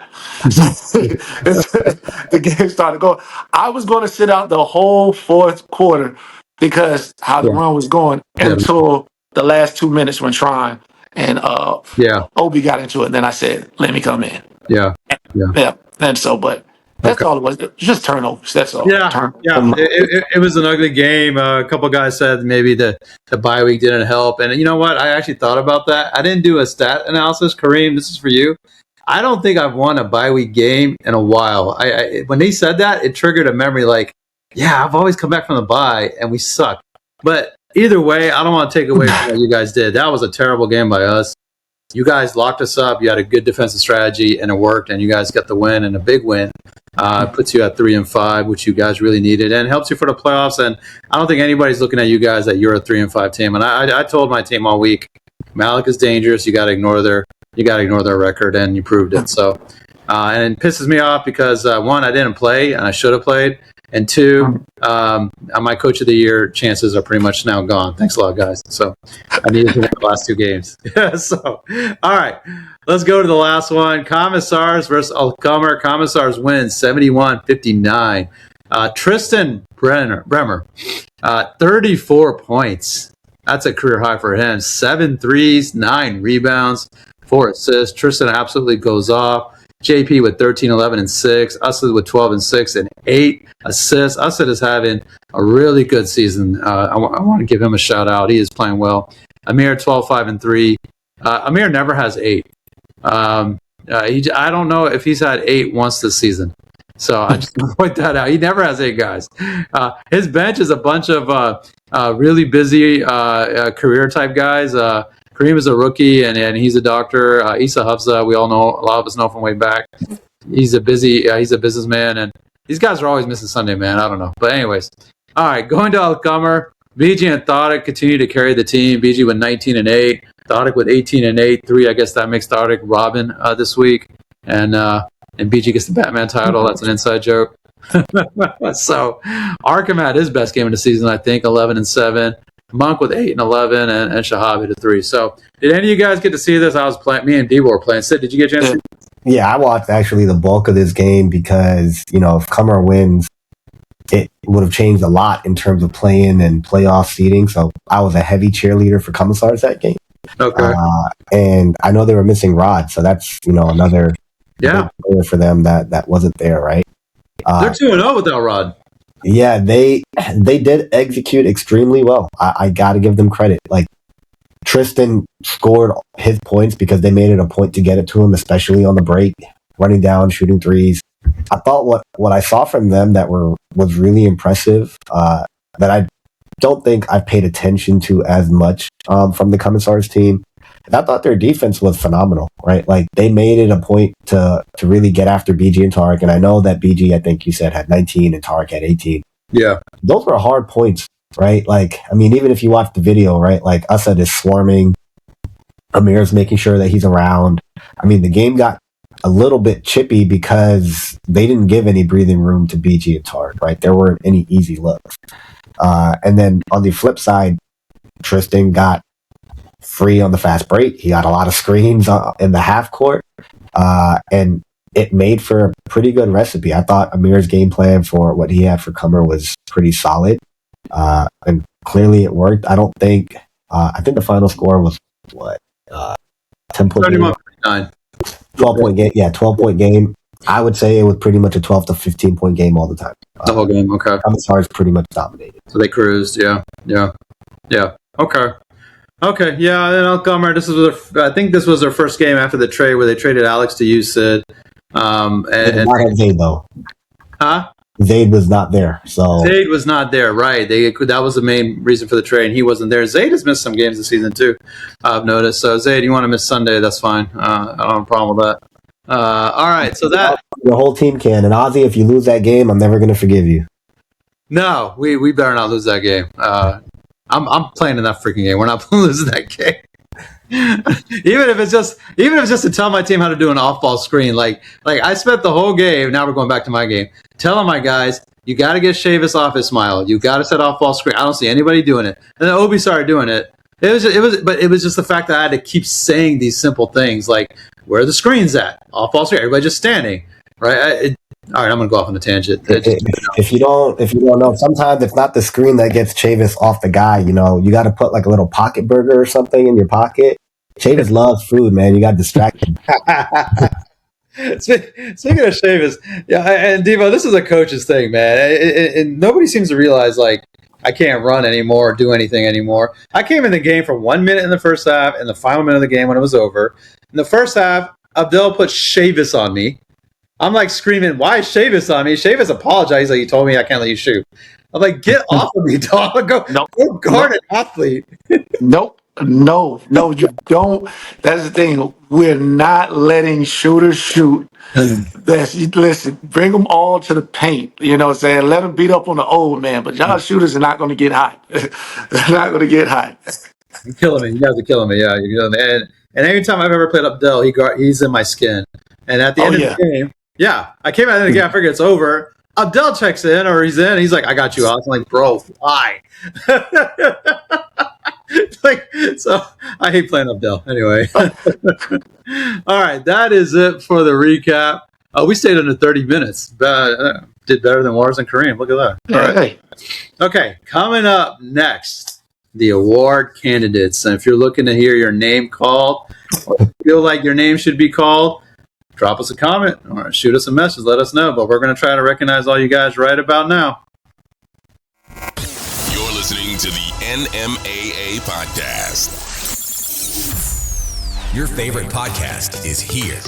So the game started going. I was going to sit out the whole fourth quarter because how the Yeah. run was going Yeah. until the last 2 minutes when trying, and Yeah. Obi got into it. And then I said, "Let me come in." Yeah. Yeah. Yeah, and so, but that's Okay. all it was. Just turnovers. That's all. Yeah, yeah. Turnovers. It was an ugly game. A couple guys said maybe the bye week didn't help, and you know what? I actually thought about that. I didn't do a stat analysis. Kareem, this is for you. I don't think I've won a bye week game in a while. When they said that, it triggered a memory. Like, yeah, I've always come back from the bye and we suck. But either way, I don't want to take away from what you guys did. That was a terrible game by us. You guys locked us up. You had a good defensive strategy, and it worked. And you guys got the win, and a big win. Puts you at 3-5, which you guys really needed, and helps you for the playoffs. And I don't think anybody's looking at you guys that you're a 3-5 team. And I told my team all week, Malik is dangerous. You got to ignore their record, and you proved it. So, and it pisses me off because one, I didn't play, and I should have played. And two, my coach of the year chances are pretty much now gone. Thanks a lot, guys. So I needed to win the last two games. So, all right, let's go to the last one. Commissars versus Alcomer. Commissars win 71-59. Tristan Bremer, 34 points. That's a career high for him. 7 threes, 9 rebounds, 4 assists. Tristan absolutely goes off. JP with 13, 11, and 6. Usad with 12 and 6 and 8 assists. Usad is having a really good season. I want to give him a shout out. He is playing well. Amir 12, 5, and 3. Amir never has 8. I don't know if he's had 8 once this season. So I just point that out. He never has 8 guys. His bench is a bunch of really busy career type guys. Kareem is a rookie, and he's a doctor. Issa Hafza, we all know, a lot of us know from way back. He's a businessman, and these guys are always missing Sunday, man. I don't know. But anyways, all right, going to Alcomer. BG and Thadik continue to carry the team. BG with 19 and 8. Thadik with 18 and 8. 3, I guess that makes Thadik Robin this week. And BG gets the Batman title. That's an inside joke. So Arkham had his best game of the season, I think, 11 and 7. Monk with 8 and 11, and Shahab hit a 3. So, did any of you guys get to see this? I was playing. Me and Debo were playing. Sid, did you get a chance to see? Yeah, I watched actually the bulk of this game because, if Cummer wins, it would have changed a lot in terms of playing and playoff seeding. So I was a heavy cheerleader for Commissars that game. Okay. And I know they were missing Rod, so that's, another big player for them that wasn't there, right? They're 2-0 without Rod. Yeah, they did execute extremely well. I got to give them credit. Like, Tristan scored his points because they made it a point to get it to him, especially on the break, running down, shooting threes. I thought what I saw from them was really impressive, that I don't think I've paid attention to as much from the Commissars team. And I thought their defense was phenomenal, right? Like, they made it a point to really get after BG and Tarek. And I know that BG, I think you said, had 19 and Tarek had 18. Yeah. Those were hard points, right? Like, I mean, even if you watch the video, right? Like, Usad is swarming. Amir's making sure that he's around. I mean, the game got a little bit chippy because they didn't give any breathing room to BG and Tarek, right? There weren't any easy looks. And then on the flip side, Tristan got free on the fast break. He got a lot of screens in the half court, and it made for a pretty good recipe. I thought Amir's game plan for what he had for Cummer was pretty solid, and clearly it worked. I don't think I think the final score was what? 10-point game? 31-39. 12-point game. Yeah, 12-point game. I would say it was pretty much a 12 to 15-point game all the time. The whole game, okay. Stars pretty much dominated. So they cruised, yeah. Okay. Yeah. Then I think this was their first game after the trade where they traded Alex to you, Sid. And not have Zayd though. Huh? Zayd was not there. So Zayd was not there, right? That was the main reason for the trade. And he wasn't there. Zayd has missed some games this season too, I've noticed. So Zayd, you want to miss Sunday? That's fine. I don't have a problem with that. All right, so that your whole team can. And Ozzy, if you lose that game, I'm never going to forgive you. No, we better not lose that game. I'm playing in that freaking game. We're not losing that game. even if it's just to tell my team how to do an off-ball screen. Like I spent the whole game. Now we're going back to my game. Telling my guys, you got to get Chavis off his smile. You got to set off-ball screen. I don't see anybody doing it. And then Obi started doing it. It was just the fact that I had to keep saying these simple things like, where are the screens at? Off-ball screen. Everybody just standing, right? All right, I'm gonna go off on a tangent. If you don't know, sometimes it's not the screen that gets Chavis off the guy. You got to put like a little pocket burger or something in your pocket. Chavis loves food, man. You got distracted. Speaking of Chavis, yeah, and Devo, this is a coach's thing, man. And nobody seems to realize like I can't run anymore or do anything anymore. I came in the game for 1 minute in the first half and the final minute of the game when it was over. In the first half, Abdel put Chavis on me. I'm like screaming, why is Chavis on me? Chavis apologized. Like, he told me I can't let you shoot. I'm like, get off of me, dog. Go guard an athlete. No, you don't. That's the thing. We're not letting shooters shoot. Listen, bring them all to the paint. You know what I'm saying? Let them beat up on the old man. But y'all shooters are not going to get hot. They're not going to get hot. You're killing me. You guys are killing me. Yeah, you're killing me. And every time I've ever played Abdel, he's in my skin. And at the end of the game, yeah, I came out of the game. I figured it's over. Abdel checks in, or he's in. He's like, "I got you." I was like, "Bro, why?" So I hate playing Abdel. Anyway, all right, that is it for the recap. We stayed under 30 minutes. Did better than Wars and Kareem. Look at that. All right. Okay, coming up next, the award candidates. And if you're looking to hear your name called, or feel like your name should be called, drop us a comment or shoot us a message. Let us know. But we're going to try to recognize all you guys right about now. You're listening to the NMAA podcast. Your favorite podcast is here.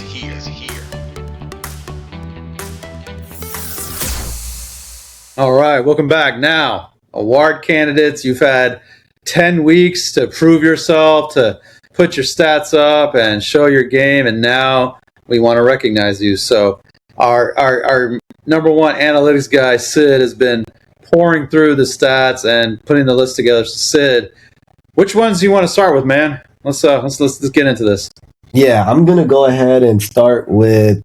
All right, welcome back. Now, award candidates, you've had 10 weeks to prove yourself, to put your stats up and show your game, and now we want to recognize you. So our number one analytics guy, Sid, has been pouring through the stats and putting the list together. So Sid, which ones do you want to start with, man? Let's get into this. Yeah, I'm gonna go ahead and start with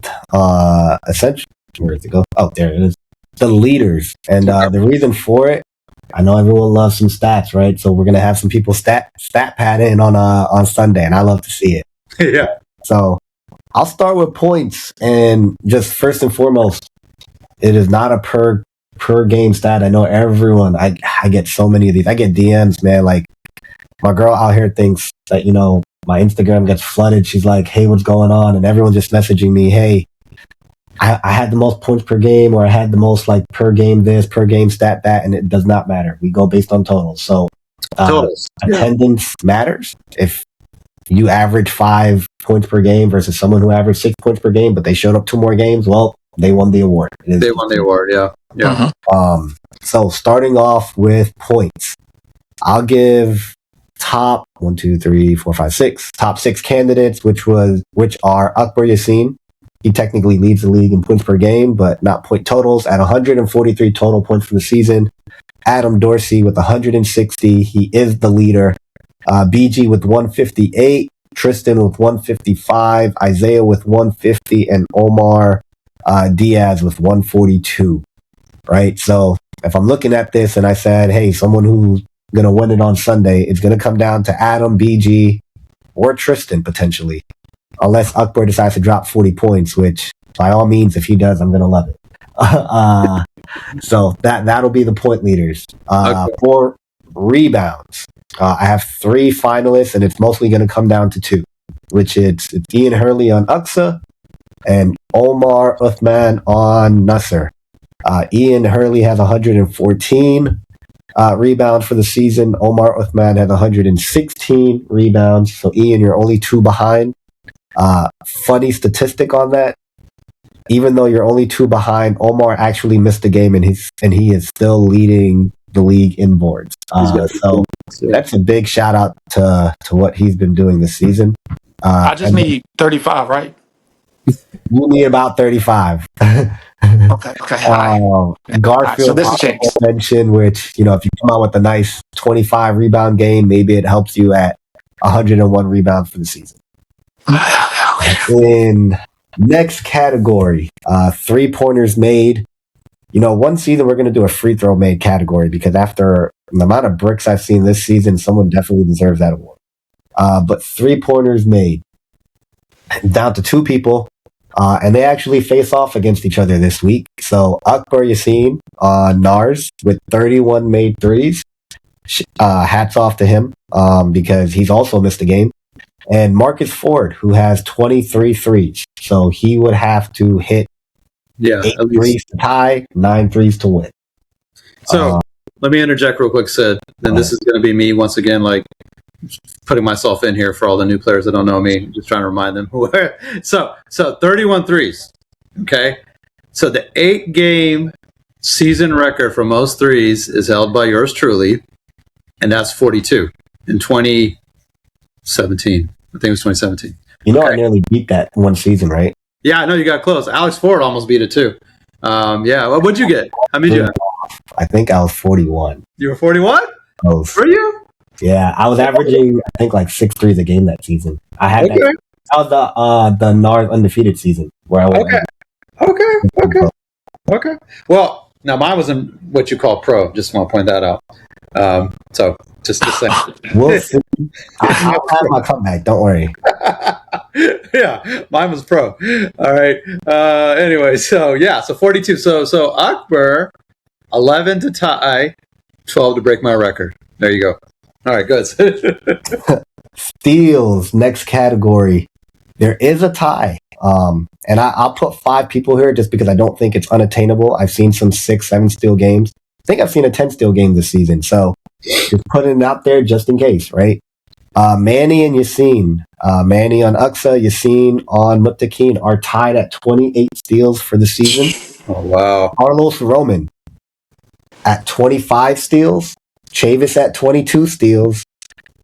essentially. Where did it go? Oh, there it is. The leaders, and the reason for it. I know everyone loves some stats, right? So we're gonna have some people stat pad in on Sunday, and I love to see it. Yeah. So I'll start with points, and just first and foremost, it is not a per game stat. I know everyone. I get so many of these. I get DMs, man. Like my girl out here thinks that my Instagram gets flooded. She's like, "Hey, what's going on?" And everyone's just messaging me, "Hey, I had the most points per game, or I had the most like per game this, per game stat that," and it does not matter. We go based on totals. So attendance matters. If you average 5 points per game versus someone who averaged 6 points per game, but they showed up 2 more games, well, they won the award. They won the award, yeah. So starting off with points, I'll give top 1, 2, 3, 4, 5, 6 top 6 candidates, which are Akbar Yassin. He technically leads the league in points per game, but not point totals at 143 total points for the season. Adam Dorsey with 160. He is the leader. BG with 158. Tristan with 155. Isaiah with 150. And Omar Diaz with 142. Right? So if I'm looking at this and I said, hey, someone who's going to win it on Sunday, it's going to come down to Adam, BG, or Tristan potentially. Unless Akbar decides to drop 40 points, which by all means, if he does, I'm going to love it. So that'll be the point leaders. Okay. For rebounds, I have 3 finalists, and it's mostly going to come down to 2, which it's Ian Hurley on Aqsa and Omar Uthman on Nasser. Ian Hurley has 114 rebounds for the season. Omar Uthman has 116 rebounds. So, Ian, you're only 2 behind. Funny statistic on that. Even though you're only 2 behind, Omar actually missed a game, and he is still leading the league in boards. So that's a big shout out to what he's been doing this season. I just need 35, right? You need about 35. Okay. All right. Garfield, So this is a chance. mention, which, if you come out with a nice 25 rebound game, maybe it helps you at 101 rebounds for the season. In next category, 3-pointers made. One season we're going to do a free throw made category because after the amount of bricks I've seen this season, someone definitely deserves that award. But 3-pointers made. Down to 2 people. And they actually face off against each other this week. So Akbar Yassin on Nars with 31 made threes. Hats off to him because he's also missed a game. And Marcus Ford, who has 23 threes. So he would have to hit 8 threes to tie, 9 threes to win. So let me interject real quick, Sid. Then this is going to be me once again, like putting myself in here for all the new players that don't know me, just trying to remind them. So 31 threes. Okay. So the 8-game season record for most threes is held by yours truly, and that's 42 in 2017. I think it was 2017. I nearly beat that one season, right? Yeah, I know you got close. Alex Ford almost beat it too. Well, what'd you get? How many did you have? I think I was 41. You were 41? Close. Were you? Yeah, I was averaging, I think, like 6 threes a game that season. I had that was the NARS undefeated season where I went. Okay. Well, now mine was in what you call pro. Just want to point that out. So just to say, we'll see. I'll have my comeback. Don't worry. Yeah, mine was pro. All right. Anyway, so 42. So Akbar, 11 to tie, 12 to break my record. There you go. All right, good. Steals, next category. There is a tie. And I'll put 5 people here just because I don't think it's unattainable. I've seen some 6, 7 steal games. I think I've seen a 10 steal game this season. So just putting it out there just in case, right? Manny and Yassine. Manny on Aqsa, Yassine on Muttaqeen are tied at 28 steals for the season. Oh, wow. Carlos Roman at 25 steals. Chavis at 22 steals.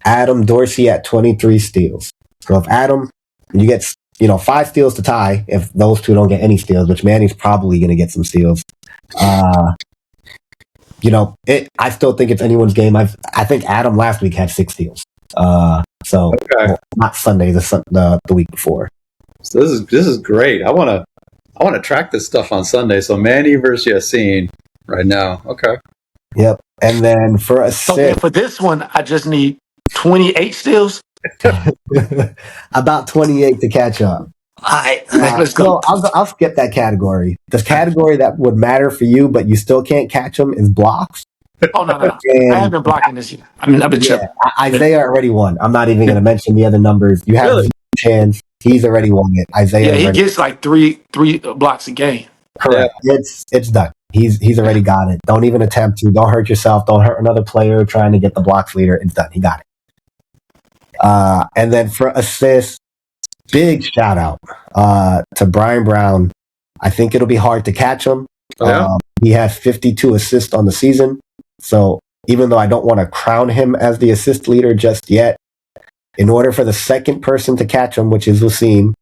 Adam Dorsey at 23 steals. So if Adam, you get 5 steals to tie, if those 2 don't get any steals, which Manny's probably going to get some steals. I still think it's anyone's game. I think Adam last week had 6 steals. Not Sunday, the week before. So this is great. I want to track this stuff on Sunday. So Manny versus Yassine right now. Okay. Yep. And then for assist, for this one, I just need 28 steals. About 28 to catch up. All right, let's go. I'll skip that category. The category that would matter for you, but you still can't catch them, is blocks. Oh, no. I have been blocking this year. I've been chilling. Isaiah already won. I'm not even going to mention the other numbers. You have a chance. He's already won it. Isaiah. Yeah, he gets like three blocks a game. Correct. Yeah. It's done. He's already got it. Don't even attempt to. Don't hurt yourself. Don't hurt another player trying to get the blocks leader. It's done. He got it. And then for assists, big shout out to Brian Brown. I think it'll be hard to catch him. He has 52 assists on the season. So even though I don't want to crown him as the assist leader just yet, in order for the second person to catch him, which is Wasim,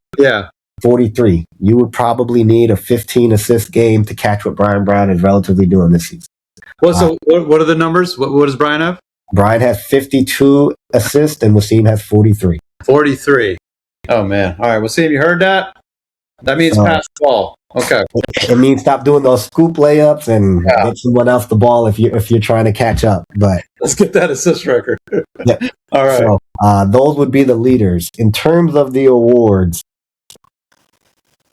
43, you would probably need a 15 assist game to catch what Brian Brown is relatively doing this season. Well, so what are the numbers? What does Brian have? Brian has 52 assists and Wasim has 43. 43. Oh, man. All right, Wasim, you heard that? That means pass the ball. Okay. It means stop doing those scoop layups and get someone else the ball if you're trying to catch up. But let's get that assist record. Yeah. All right. So those would be the leaders. In terms of the awards,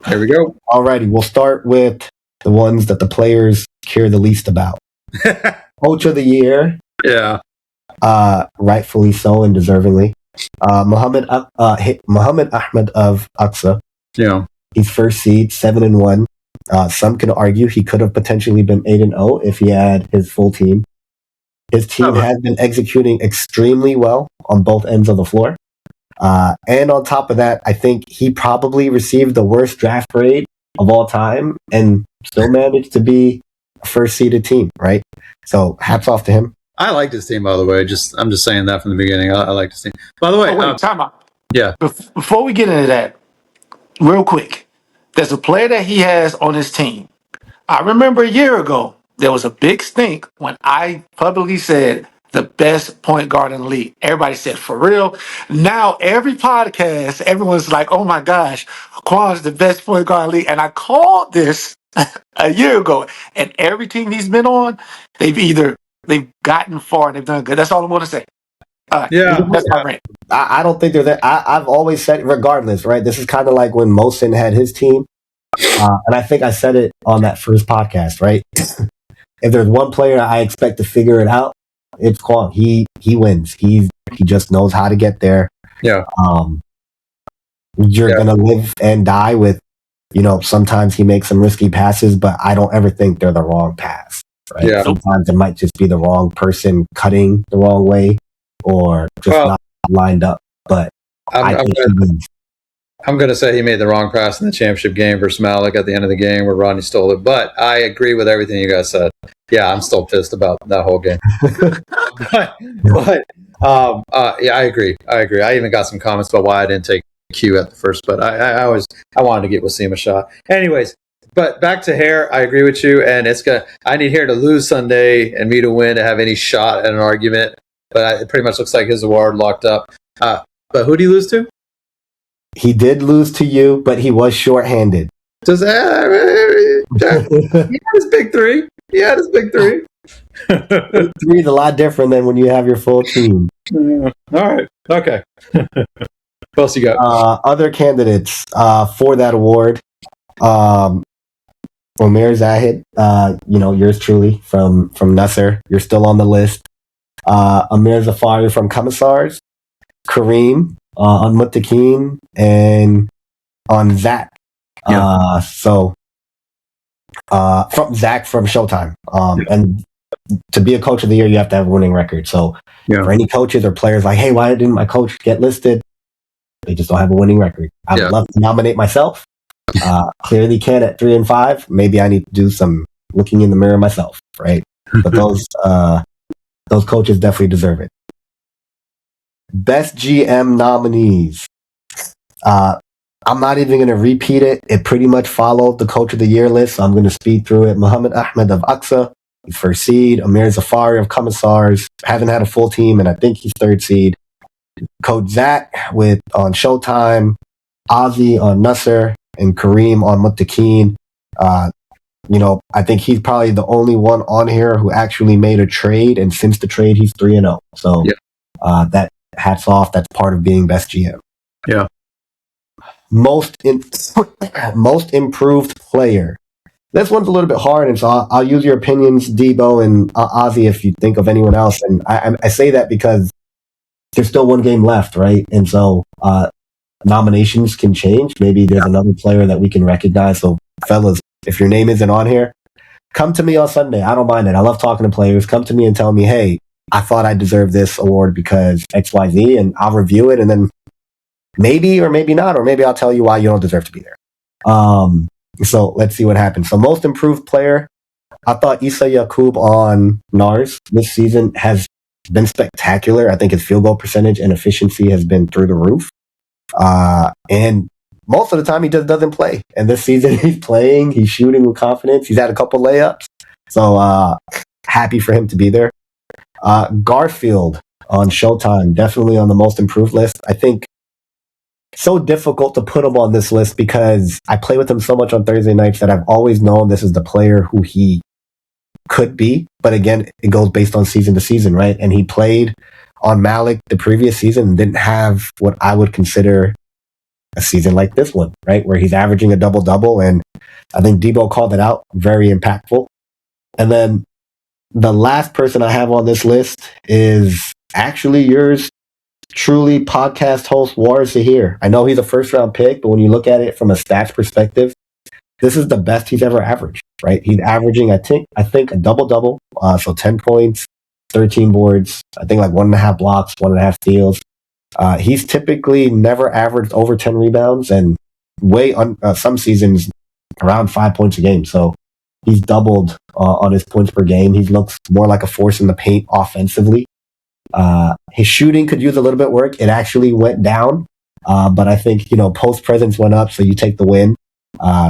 here we go. Alrighty, we'll start with the ones that the players care the least about. Coach of the year. Yeah. Rightfully so and deservingly. Muhammad Ahmed of Aqsa. Yeah. He's first seed, 7-1. Some can argue he could have potentially been 8-0 if he had his full team. His team has been executing extremely well on both ends of the floor. And on top of that, I think he probably received the worst draft grade of all time and still managed to be a first seeded team, right? So hats off to him. I liked his team, by the way. I'm just saying that from the beginning. I liked his team. By the way, Oh, wait, time out. yeah. Before we get into that, real quick, there's a player that he has on his team. I remember a year ago, there was a big stink when I publicly said the best point guard in the league. Everybody said, for real? Now, every podcast, everyone's like, oh my gosh, Quan's the best point guard in the league. And I called this a year ago. And every team he's been on, they've gotten far and they've done good. That's all I'm going to say. Yeah. That's my rant. I don't think there's that. I've always said, regardless, right? This is kind of like when Mohsen had his team. And I think I said it on that first podcast, right? If there's one player I expect to figure it out, it's Quan. He wins. He just knows how to get there. Yeah. You're gonna live and die with, sometimes he makes some risky passes, but I don't ever think they're the wrong pass. Right? Yeah. Sometimes it might just be the wrong person cutting the wrong way or just not lined up. But I think he wins. I'm going to say he made the wrong pass in the championship game versus Malik at the end of the game where Rodney stole it. But I agree with everything you guys said. Yeah, I'm still pissed about that whole game. Yeah, I agree. I even got some comments about why I didn't take Q at the first, but I wanted to get Wasim a shot. Anyways, but back to Hare, I agree with you, and I need Hare to lose Sunday and me to win to have any shot at an argument. But it pretty much looks like his award locked up. But who did he lose to? He did lose to you, but he was shorthanded. He had his big three. Three is a lot different than when you have your full team. All right. Okay. What else you got? Other candidates for that award. Omer Zahid, yours truly from Nasser. You're still on the list. Amir Zafari from Commissars. Kareem on Muttaqeen and on Zach. From Zach from Showtime. And to be a coach of the year, you have to have a winning record. So for any coaches or players like, hey, why didn't my coach get listed? They just don't have a winning record. I would love to nominate myself. Clearly can at 3-5. Maybe I need to do some looking in the mirror myself, right? But those coaches definitely deserve it. Best GM nominees. I'm not even going to repeat it. It pretty much followed the Coach of the Year list, so I'm going to speed through it. Muhammad Ahmed of Aqsa, first seed. Amir Zafari of Commissars, haven't had a full team, and I think he's third seed. Coach Zach on Showtime, Ozzy on Nasser, and Kareem on Muttaqeen. I think he's probably the only one on here who actually made a trade, and since the trade, he's 3-0. So that hats off. That's part of being best GM. Yeah. Most improved player. This one's a little bit hard, and so I'll use your opinions, Debo and Ozzy, if you think of anyone else. And I say that because there's still one game left, right? And so nominations can change. Maybe there's another player that we can recognize. So, fellas, if your name isn't on here, come to me on Sunday. I don't mind it. I love talking to players. Come to me and tell me, hey, I thought I deserved this award because XYZ, and I'll review it, and then maybe or maybe not, or maybe I'll tell you why you don't deserve to be there. So let's see what happens. So most improved player, I thought Issa Yaqub on NARS this season has been spectacular. I think his field goal percentage and efficiency has been through the roof. And most of the time he just doesn't play. And this season he's playing, he's shooting with confidence. He's had a couple layups. So happy for him to be there. Garfield on Showtime, definitely on the most improved list. I think so difficult to put him on this list because I play with him so much on Thursday nights that I've always known this is the player who he could be. But again, it goes based on season to season, right? And he played on Malik the previous season and didn't have what I would consider a season like this one, right? Where he's averaging a double-double. And I think Debo called it out. Very impactful. And then the last person I have on this list is actually yours truly, podcast host Wars here. I know he's a first round pick, but when you look at it from a stats perspective, this is the best he's ever averaged, right? He's averaging, I think a double double. So 10 points, 13 boards, I think like 1.5 blocks, 1.5 steals. He's typically never averaged over 10 rebounds and some seasons around 5 points a game. So he's doubled on his points per game. He looks more like a force in the paint offensively. His shooting could use a little bit work. It actually went down, but I think post presence went up, so you take the win.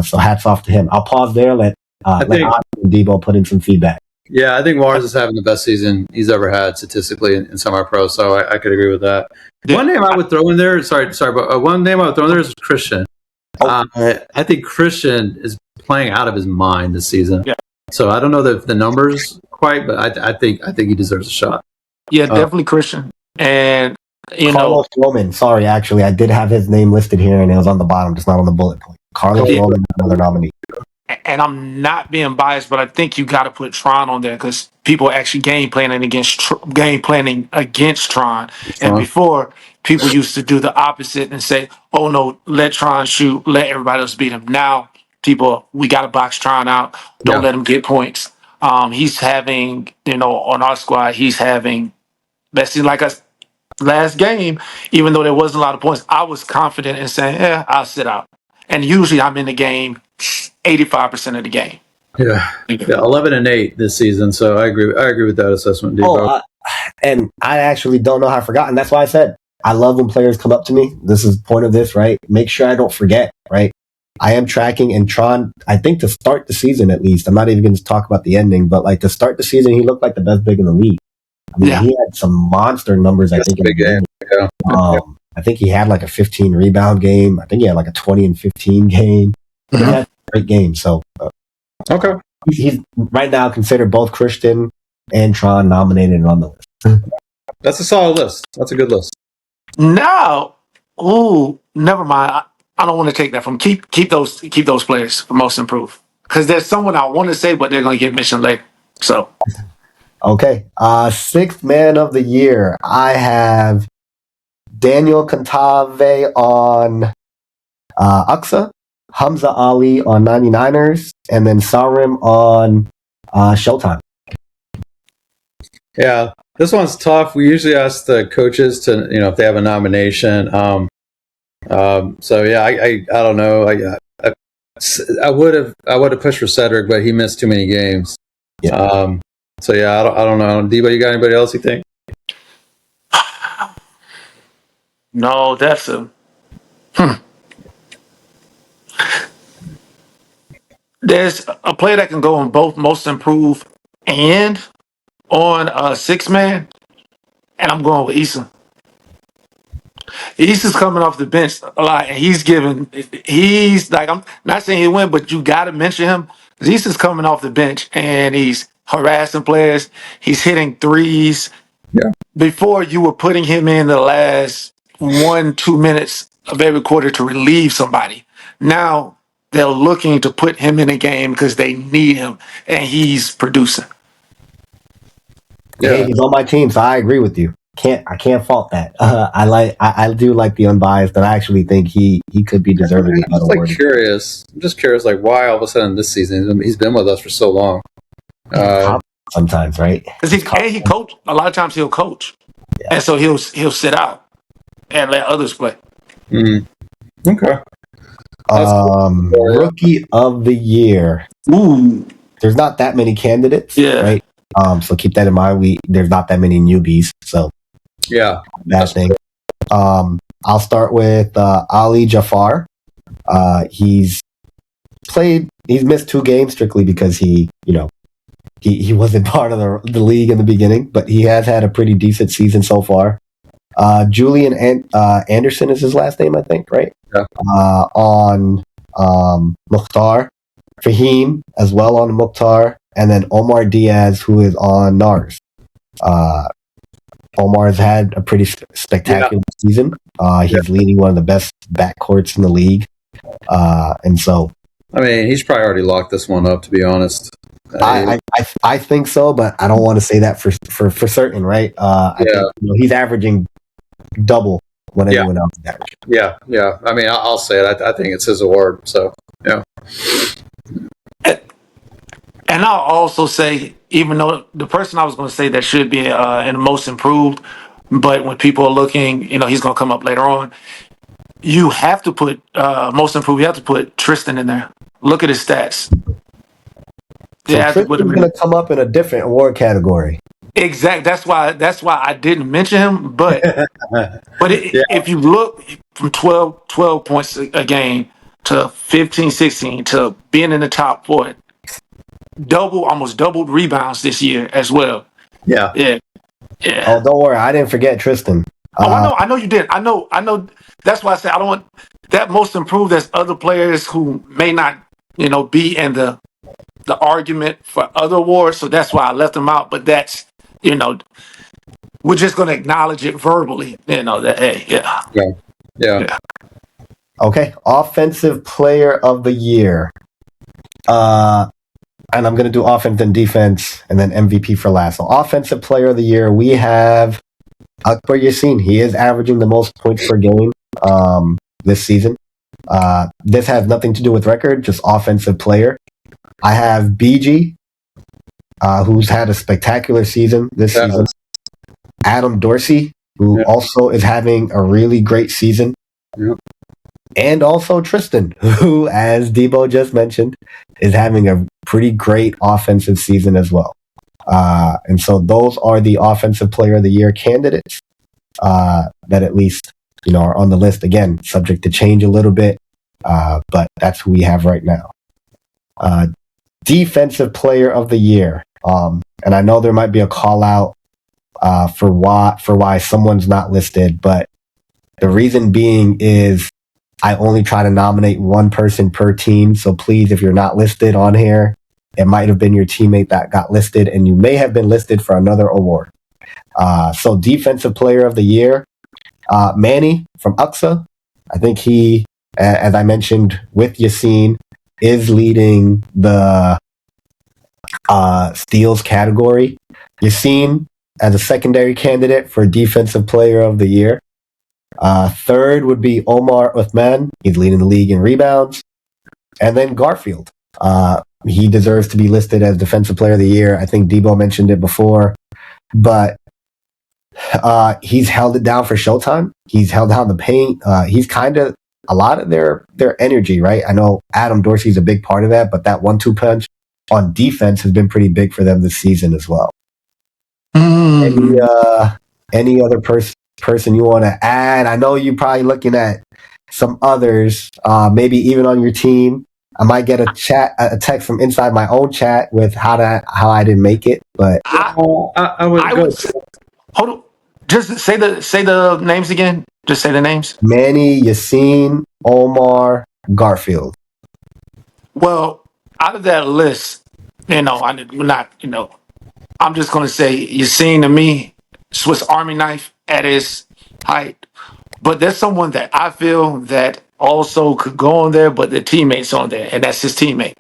So hats off to him. I'll pause there. Let Debo put in some feedback. Yeah, I think Mars is having the best season he's ever had statistically in semi-pro, so I could agree with that. One name I would throw in there, but one name I would throw in there is Christian. I think Christian is playing out of his mind this season. Yeah. So I don't know the numbers quite, but I think he deserves a shot. Yeah, definitely Christian. And Carlos Roman. Sorry, actually, I did have his name listed here, and it was on the bottom, just not on the bullet point. Carlos Roman, another nominee. And I'm not being biased, but I think you got to put Tron on there because people are actually game planning against Tron. And before, people used to do the opposite and say, "Oh no, let Tron shoot, let everybody else beat him." Now, we got to box Tron out. Don't let him get points. He's having, on our squad, he's having that seemed like us last game, even though there wasn't a lot of points. I was confident in saying, I'll sit out. And usually I'm in the game 85% of the game. Yeah, 11-8 this season. So I agree with that assessment, Debo. And I actually don't know how I forgot, and that's why I said I love when players come up to me. This is the point of this, right? Make sure I don't forget, right? I am tracking, and Tron, I think to start the season at least, I'm not even going to talk about the ending, but like to start the season, he looked like the best big in the league. I mean, he had some monster numbers, I think. In the game. Yeah. I think he had like a 15 rebound game. I think he had like a 20 and 15 game. He had a great game. So, okay. He's right now considered both Christian and Tron nominated on the list. That's a solid list. That's a good list. No. Ooh, never mind. I don't want to take that from keep those players for most improved. Because there's someone I want to say, but they're going to get mentioned later. So. Okay. Sixth man of the year. I have Daniel Cantave on Aqsa, Hamza Ali on 99ers, and then Sarim on Showtime. Yeah, this one's tough. We usually ask the coaches to, if they have a nomination. So yeah, I don't know. I would have pushed for Cedric, but he missed too many games. Yeah. So yeah, I don't know. Debo, you got anybody else you think? No, that's a. There's a player that can go on both most improved and on a 6-man, and I'm going with Issa. Issa's coming off the bench a lot, and he's like, I'm not saying he win, but you got to mention him. Issa's coming off the bench, and he's harassing players. He's hitting threes. Yeah. Before, you were putting him in the last 1-2 minutes of every quarter to relieve somebody. Now they're looking to put him in a game because they need him, and he's producing. Yeah, he's on my team, so I agree with you. I can't fault that. I do like the unbiased, and I actually think he could be deserving. I'm just curious, like why all of a sudden this season he's been with us for so long. Sometimes, right? Because he coach. A lot of times he'll coach, and so he'll sit out and let others play. Okay. Rookie of the year. Ooh, there's not that many candidates, right? So keep that in mind. There's not that many newbies, so that thing. I'll start with Ali Jafar. He's missed 2 games strictly because he wasn't part of the league in the beginning, but he has had a pretty decent season so far. Julian Anderson is his last name, I think, right? Yeah. On Mukhtar, Fahim as well on Mukhtar, and then Omar Diaz, who is on Nars. Omar has had a pretty spectacular season. He's leading one of the best backcourts in the league. And so I mean, he's probably already locked this one up, to be honest. I think so, but I don't want to say that for certain, right? I think he's averaging double what anyone else is averaging. Yeah. I mean, I'll say it. I think it's his award. So yeah. And I'll also say, even though the person I was going to say that should be in the most improved, but when people are looking, he's going to come up later on. You have to put most improved. You have to put Tristan in there. Look at his stats. So Tristan's going to come up in a different award category. Exactly. That's why I didn't mention him. But if you look from 12 points a game to 15, 16 to being in the top 4, almost doubled rebounds this year as well. Yeah. Oh, don't worry, I didn't forget Tristan. I know you did. I know. That's why I said I don't want that most improved. There's other players who may not, be in the argument for other awards. So that's why I left them out. But that's, we're just going to acknowledge it verbally. That hey, yeah. Okay, offensive player of the year. And I'm going to do offense and defense, and then MVP for last. So offensive player of the year, we have Akbar Yassin. He is averaging the most points per game this season. This has nothing to do with record, just offensive player. I have BG, who's had a spectacular season this season. Adam Dorsey, who also is having a really great season. Yeah. And also Tristan, who, as Debo just mentioned, is having a pretty great offensive season as well. And so those are the offensive player of the year candidates that at least, are on the list. Again, subject to change a little bit, but that's who we have right now. Defensive player of the year. And I know there might be a call out for why someone's not listed, but the reason being is I only try to nominate one person per team. So please, if you're not listed on here, it might have been your teammate that got listed, and you may have been listed for another award. So defensive player of the year, Manny from UXA. I think he, as I mentioned with Yassin, is leading the steals category. Yassin as a secondary candidate for defensive player of the year. Third would be Omar Uthman. He's leading the league in rebounds. And then Garfield. He deserves to be listed as defensive player of the year. I think Debo mentioned it before, but he's held it down for Showtime. He's held down the paint. He's kind of a lot of their energy, right? I know Adam Dorsey's a big part of that, but that 1-2 punch on defense has been pretty big for them this season as well. Any other person you want to add? I know you're probably looking at some others, maybe even on your team. I might get a text from inside my own chat with how I didn't make it, but I would hold on. Just say the names again. Just say the names. Manny, Yassin, Omar, Garfield. Well, out of that list, I'm just gonna say Yassin to me, Swiss Army knife at his height. But there's someone that I feel that also could go on there, but the teammates on there, and that's his teammate,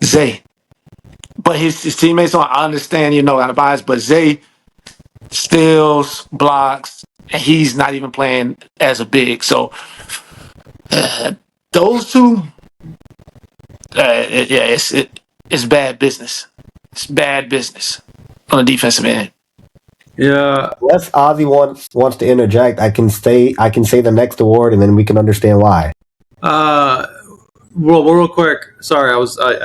Zay. But his teammates on, I understand, out of bias, but Zay steals, blocks, and he's not even playing as a big. So those two, it's bad business. It's bad business on the defensive end. Yeah. Unless Ozzy wants to interject, I can say the next award, and then we can understand why. Well, real quick. Sorry, I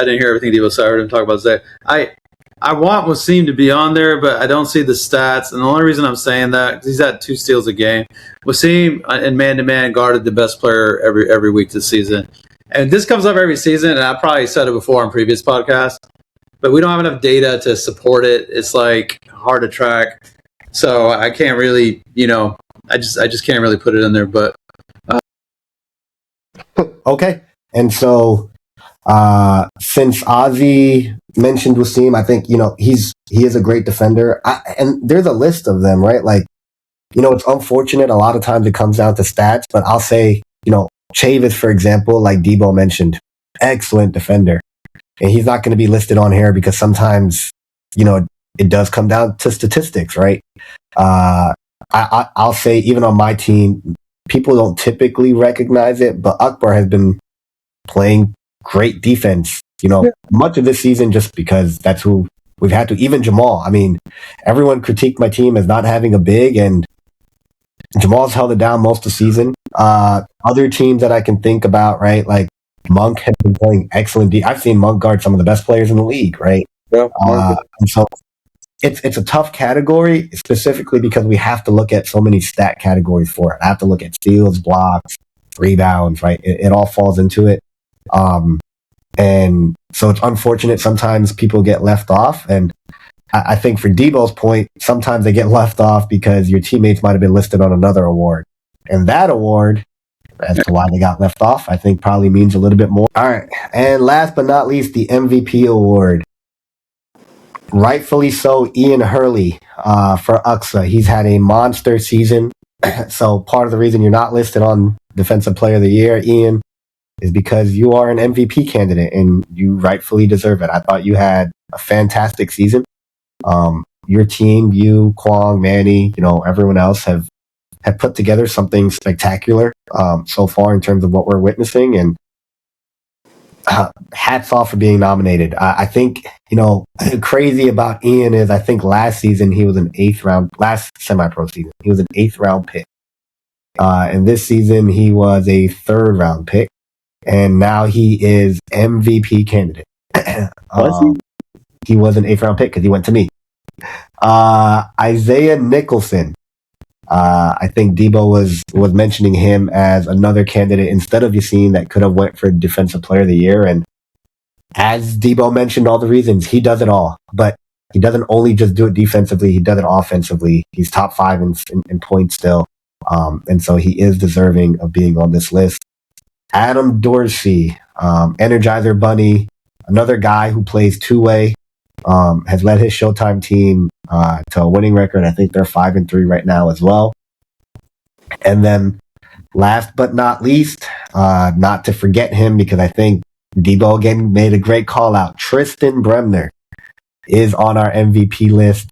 didn't hear everything Debo said. I heard him talk about Zay. I want Wasim to be on there, but I don't see the stats. And the only reason I'm saying that is he's had 2 steals a game. Wasim in man-to-man guarded the best player every week this season. And this comes up every season, and I probably said it before on previous podcasts, but we don't have enough data to support it. It's like hard to track. So I can't really, I just can't really put it in there. But okay, and so since Ozzy mentioned Wasim, I think he is a great defender. And there's a list of them, right? Like, it's unfortunate. A lot of times it comes down to stats, but I'll say, Chavis, for example, like Debo mentioned, excellent defender. And he's not going to be listed on here because sometimes, it does come down to statistics, right? I'll say even on my team, people don't typically recognize it, but Akbar has been playing great defense, much of this season just because that's who we've had to. Even Jamal. I mean, everyone critiqued my team as not having a big, and Jamal's held it down most of the season. Other teams that I can think about, right? Like Monk has been playing excellent. I've seen Monk guard some of the best players in the league, right? Yeah, and so it's a tough category, specifically because we have to look at so many stat categories for it. I have to look at steals, blocks, rebounds, right? It all falls into it. And so it's unfortunate sometimes people get left off. And I think for Debo's point, sometimes they get left off because your teammates might have been listed on another award. And that award, as to why they got left off, I think probably means a little bit more. All right. And last but not least, the MVP award. Rightfully so, Ian Hurley for UXA. He's had a monster season. So part of the reason you're not listed on Defensive Player of the Year, Ian, is because you are an MVP candidate and you rightfully deserve it. I thought you had a fantastic season. Your team, you, Kwong, Manny, everyone else have put together something spectacular so far in terms of what we're witnessing. And hats off for being nominated. I think, crazy about Ian is I think last season he was last semi-pro season, he was an 8th round pick. And this season he was a 3rd round pick. And now he is MVP candidate. He was an 8th round pick because he went to me. Isaiah Nicholson. I think Debo was mentioning him as another candidate instead of Yassine that could have went for Defensive Player of the Year. And as Debo mentioned, all the reasons, he does it all. But he doesn't only just do it defensively, he does it offensively. He's top 5 in points still. And so he is deserving of being on this list. Adam Dorsey, Energizer Bunny, another guy who plays two-way, has led his Showtime team to a winning record. I think they're 5-3 right now as well. And then last but not least, not to forget him because I think Debo again made a great call out. Tristan Bremner is on our MVP list.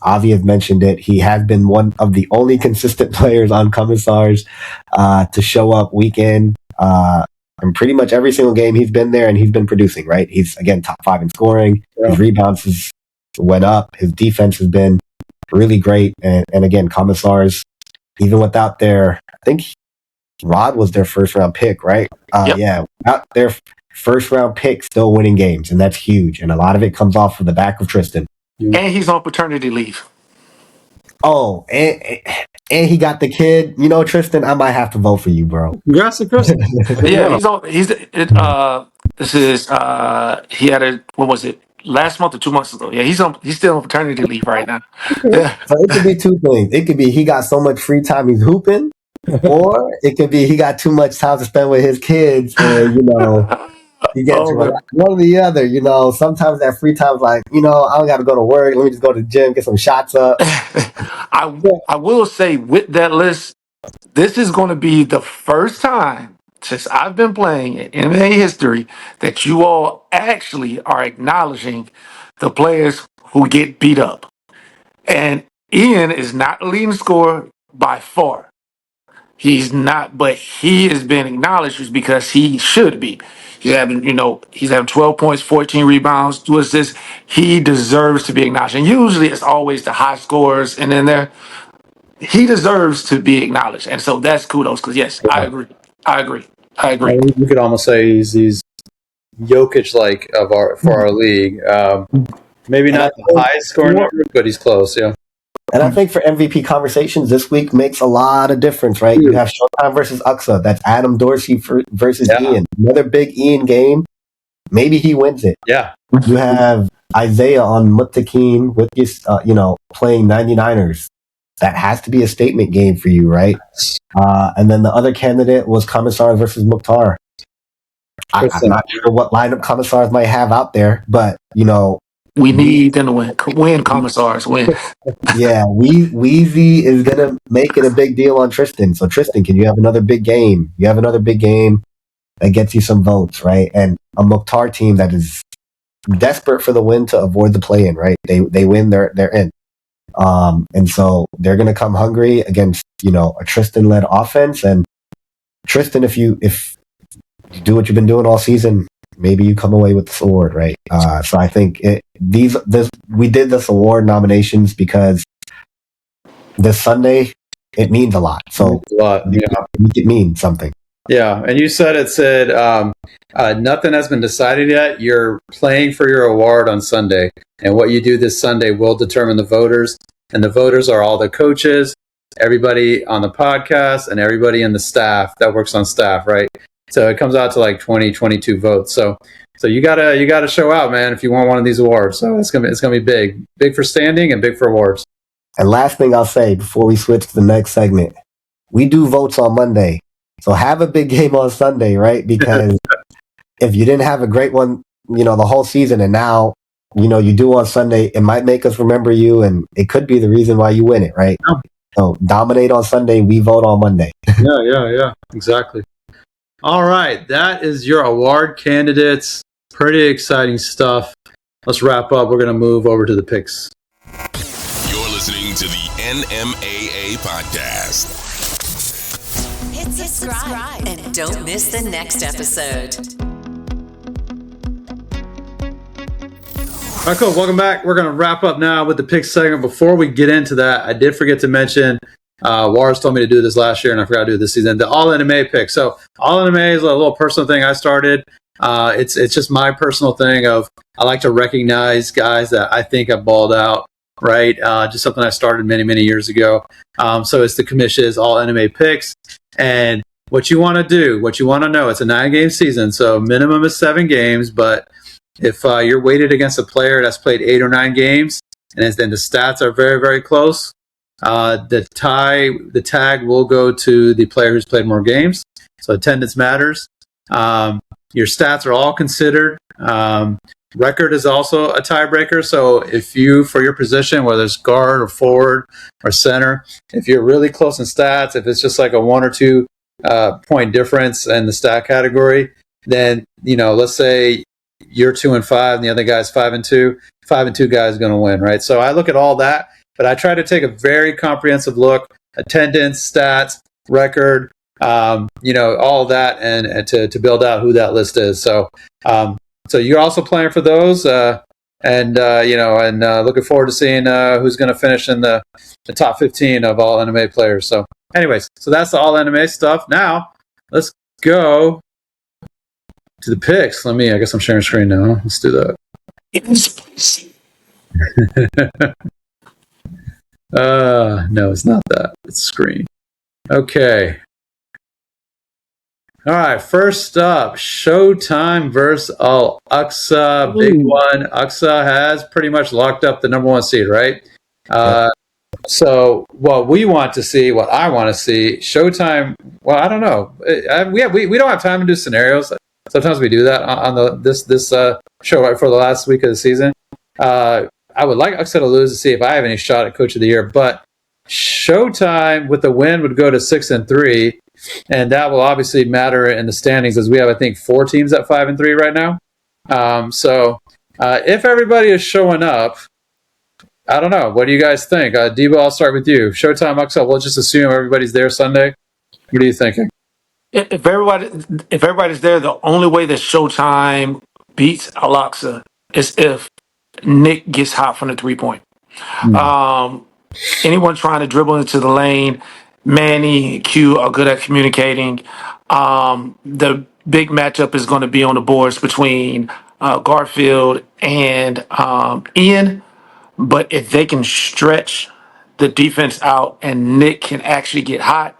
Avi has mentioned it. He has been one of the only consistent players on Commissars to show up week in. And pretty much every single game he's been there and he's been producing, right? He's, again, top 5 in scoring. Yeah. His rebounds went up. His defense has been really great. And again, Commissars, even without I think Rod was their 1st round pick, right? Yep. Yeah, without their 1st round pick, still winning games. And that's huge. And a lot of it comes off of the back of Tristan. And he's on paternity leave. Oh, and he got the kid. Tristan, I might have to vote for you, bro. Congrats to Chris. Yeah, he had what was it, last month or 2 months ago? Yeah, he's still on paternity leave right now. Yeah. So it could be 2 things. It could be he got so much free time he's hooping, or it could be he got too much time to spend with his kids and, he gets one or the other. Sometimes that free time is like, I don't got to go to work. Let me just go to the gym, get some shots up. I will say with that list, this is going to be the first time since I've been playing in NMAA history that you all actually are acknowledging the players who get beat up. And Ian is not the leading scorer by far. He's not, but he has been acknowledged because he should be. He's having 12 points, 14 rebounds, 2 assists. He deserves to be acknowledged. And usually it's always the high scorers and then he deserves to be acknowledged. And so that's kudos because, yes, I agree. You could almost say he's Jokic-like for our league. Maybe not the highest scoring number, but he's close, yeah. And I think for MVP conversations this week makes a lot of difference, right? You have Showtime versus UXA. That's Adam Dorsey versus Ian. Another big Ian game. Maybe he wins it. Yeah. You have Isaiah on Mutakeen with playing 99ers. That has to be a statement game for you, right? And then the other candidate was Commissars versus Mukhtar. I'm not sure what lineup Commissars might have out there, but, we need them to win. Win, Commissars, win. Yeah, Weezy is going to make it a big deal on Tristan. So, Tristan, can you have another big game? You have another big game. that gets you some votes, right? And a Mukhtar team that is desperate for the win to avoid the play-in, right? They win, they're in. And so they're going to come hungry against, a Tristan-led offense. And Tristan, if you do what you've been doing all season, maybe you come away with this award, right? So I think we did this award nominations because this Sunday it means a lot. So a lot, yeah. Make it mean something. Yeah, and you said nothing has been decided yet. You're playing for your award on Sunday, and what you do this Sunday will determine the voters. And the voters are all the coaches, everybody on the podcast, and everybody in the staff that works on staff, right? So it comes out to like 20, 22 votes. So you gotta show out, man, if you want one of these awards. So it's gonna be big for standing and big for awards. And last thing I'll say before we switch to the next segment, we do votes on Monday. So have a big game on Sunday, right? Because if you didn't have a great one, the whole season, and now, you do on Sunday, it might make us remember you, and it could be the reason why you win it, right? Yeah. So dominate on Sunday, we vote on Monday. Yeah, exactly. All right, that is your award candidates. Pretty exciting stuff. Let's wrap up. We're going to move over to the picks. You're listening to the NMAA podcast. Hit subscribe and don't miss the next episode. All right, cool. Welcome back. We're going to wrap up now with the pick segment. Before we get into that, I did forget to mention, Wars told me to do this last year, and I forgot to do it this season, the All NMAA pick. So All NMAA is a little personal thing I started. It's just my personal thing of I like to recognize guys that I think have balled out, right? Just something I started many, many years ago. So it's the commission's All NMAA picks. And what you want to do, what you want to know, it's a 9-game season, so minimum is 7 games, but if you're weighted against a player that's played 8 or 9 games, and then the stats are very, very close, the tag will go to the player who's played more games. So attendance matters. Your stats are all considered. Record is also a tiebreaker. So if you, for your position, whether it's guard or forward or center, if you're really close in stats, if it's just like a 1 or 2 point difference in the stat category, then, let's say you're 2-5 and the other guy's 5-2, 5-2 guy is going to win, right? So I look at all that, but I try to take a very comprehensive look, attendance, stats, record, all that, and to build out who that list is. So you're also playing for those, and looking forward to seeing who's going to finish in the top 15 of all NMAA players. So anyways, so that's the all NMAA stuff. Now let's go to the picks. I guess I'm sharing screen now. Let's do that. No, it's not that. It's screen. Okay. All right. First up, Showtime versus Al Aqsa. Big one. Aqsa has pretty much locked up the number 1 seed, right? So what we want to see, what I want to see, Showtime. Well, I don't know. We don't have time to do scenarios. Sometimes we do that on this show right for the last week of the season. I would like Aqsa to lose to see if I have any shot at Coach of the Year, but Showtime with the win would go to 6-3, and that will obviously matter in the standings as we have, I think, 4 teams at 5-3 right now. So if everybody is showing up, I don't know. What do you guys think? Debo, I'll start with you. Showtime, Aqsa, we'll just assume everybody's there Sunday. What are you thinking? If everybody's there, the only way that Showtime beats Al-Aqsa is if Nick gets hot from the 3-point. Anyone trying to dribble into the lane, Manny, Q are good at communicating. The big matchup is going to be on the boards between Garfield and Ian. But if they can stretch the defense out and Nick can actually get hot,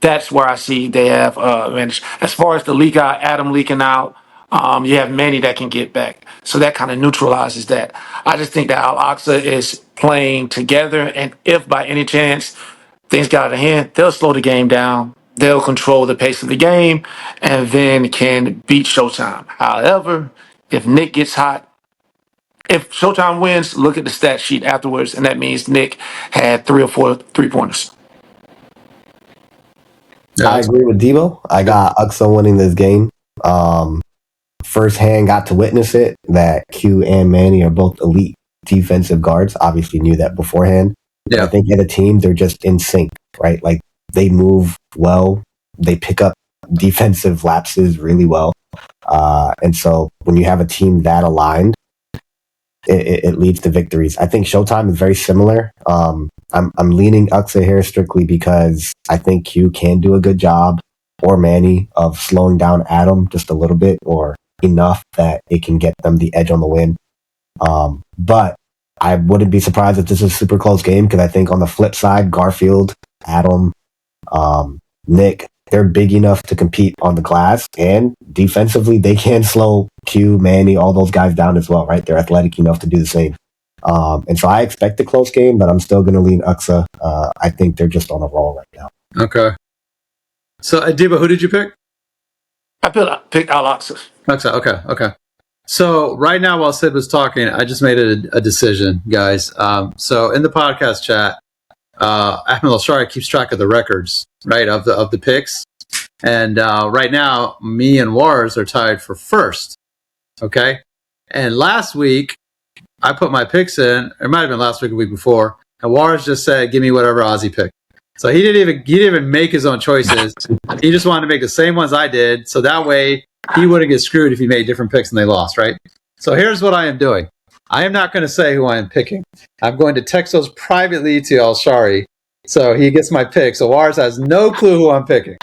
that's where I see they have advantage. As far as the leak out, Adam leaking out, you have Manny that can get back. So that kind of neutralizes that. I just think that Al Aqsa is playing together, and if by any chance things got out of hand, they'll slow the game down. They'll control the pace of the game and then can beat Showtime. However, if Nick gets hot, if Showtime wins, look at the stat sheet afterwards, and that means Nick had 3 or 4 3-pointers. Yeah, I agree with Debo. I got Uxa winning this game. Firsthand got to witness it that Q and Manny are both elite defensive guards. Obviously knew that beforehand. But I yeah. think in a team, they're just in sync, right? Like they move well. They pick up defensive lapses really well. And so when you have a team that aligned, it leads to victories. I think Showtime is very similar. I'm leaning Uxa here strictly because I think Q can do a good job, or Manny, of slowing down Adam just a little bit or enough that it can get them the edge on the win. But I wouldn't be surprised if this is a super close game because I think on the flip side, Garfield, Adam, Nick, they're big enough to compete on the glass, and defensively they can slow Q, Manny, all those guys down as well, right? They're athletic enough to do the same. And so I expect a close game, but I'm still going to lean Uxa. I think they're just on a roll right now. Okay. So, Adiba, who did you pick? I picked Al-Aqsa. Okay. So right now, while Sid was talking, I just made a decision, guys. So in the podcast chat, Ahmed Al-Shari keeps track of the records, right, of the picks. And right now, me and Wars are tied for first. Okay. And last week, I put my picks in. It might have been last week, or the week before. And Wars just said, "Give me whatever Ozzy picked." So he didn't even make his own choices. He just wanted to make the same ones I did, so that way he wouldn't get screwed if he made different picks and they lost, right? So here's what I am doing. I am not going to say who I am picking. I'm going to text those privately to Al-Shari, so he gets my pick. So Wars has no clue who I'm picking,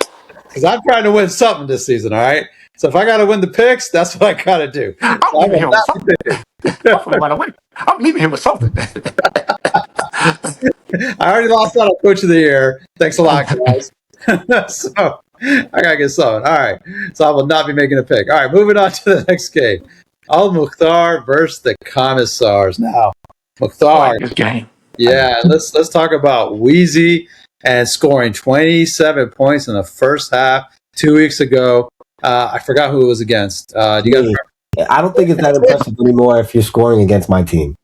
because I'm trying to win something this season, all right? So if I got to win the picks, that's what I got to do. I'm So leaving him with something. I'm leaving him with something. I already lost out on Coach of the Year. Thanks a lot, guys. So I gotta get something. All right. So I will not be making a pick. All right, moving on to the next game. Al Mukhtar versus the Commissars. Now, I Mukhtar. like this game. Yeah, let's talk about Wheezy and scoring 27 points in the first half 2 weeks ago. I forgot who it was against. Do you guys remember? I don't think it's that impressive anymore if you're scoring against my team.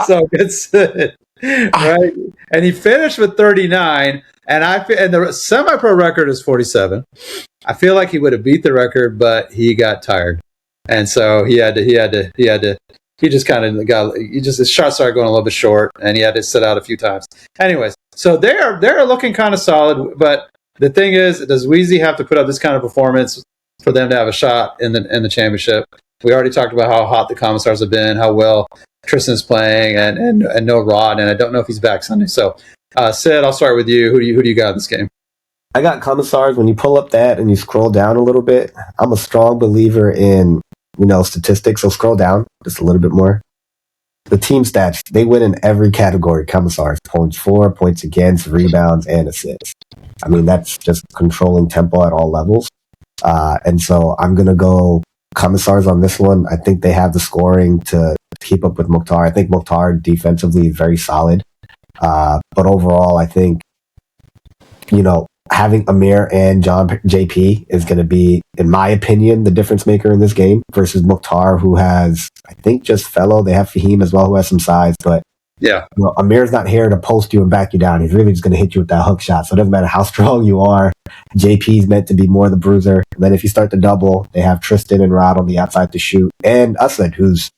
So it's right, and he finished with 39, and the semi-pro record is 47. I feel like he would have beat the record, but he got tired, and so he just kind of got his shot started going a little bit short, and he had to sit out a few times. Anyways, so they're looking kind of solid, but the thing is, does Wheezy have to put up this kind of performance for them to have a shot in the championship? We already talked about how hot the Commissars have been, how well Tristan's playing, and no Rod, and I don't know if he's back Sunday. So, Sid, I'll start with you. Who do you got in this game? I got Commissars. When you pull up that and you scroll down a little bit, I'm a strong believer in, statistics. So scroll down just a little bit more. The team stats, they win in every category. Commissars, points for, points against, rebounds, and assists. I mean, that's just controlling tempo at all levels. And so I'm going to go Commissars on this one. I think they have the scoring to keep up with Mukhtar. I think Mukhtar defensively is very solid. But overall, I think, having Amir and John JP is going to be, in my opinion, the difference maker in this game versus Mukhtar, who has, I think, just fellow. They have Fahim as well, who has some size, but yeah, Amir's not here to post you and back you down. He's really just going to hit you with that hook shot. So it doesn't matter how strong you are. JP's meant to be more the bruiser. And then if you start to double, they have Tristan and Rod on the outside to shoot, and Asad, who's,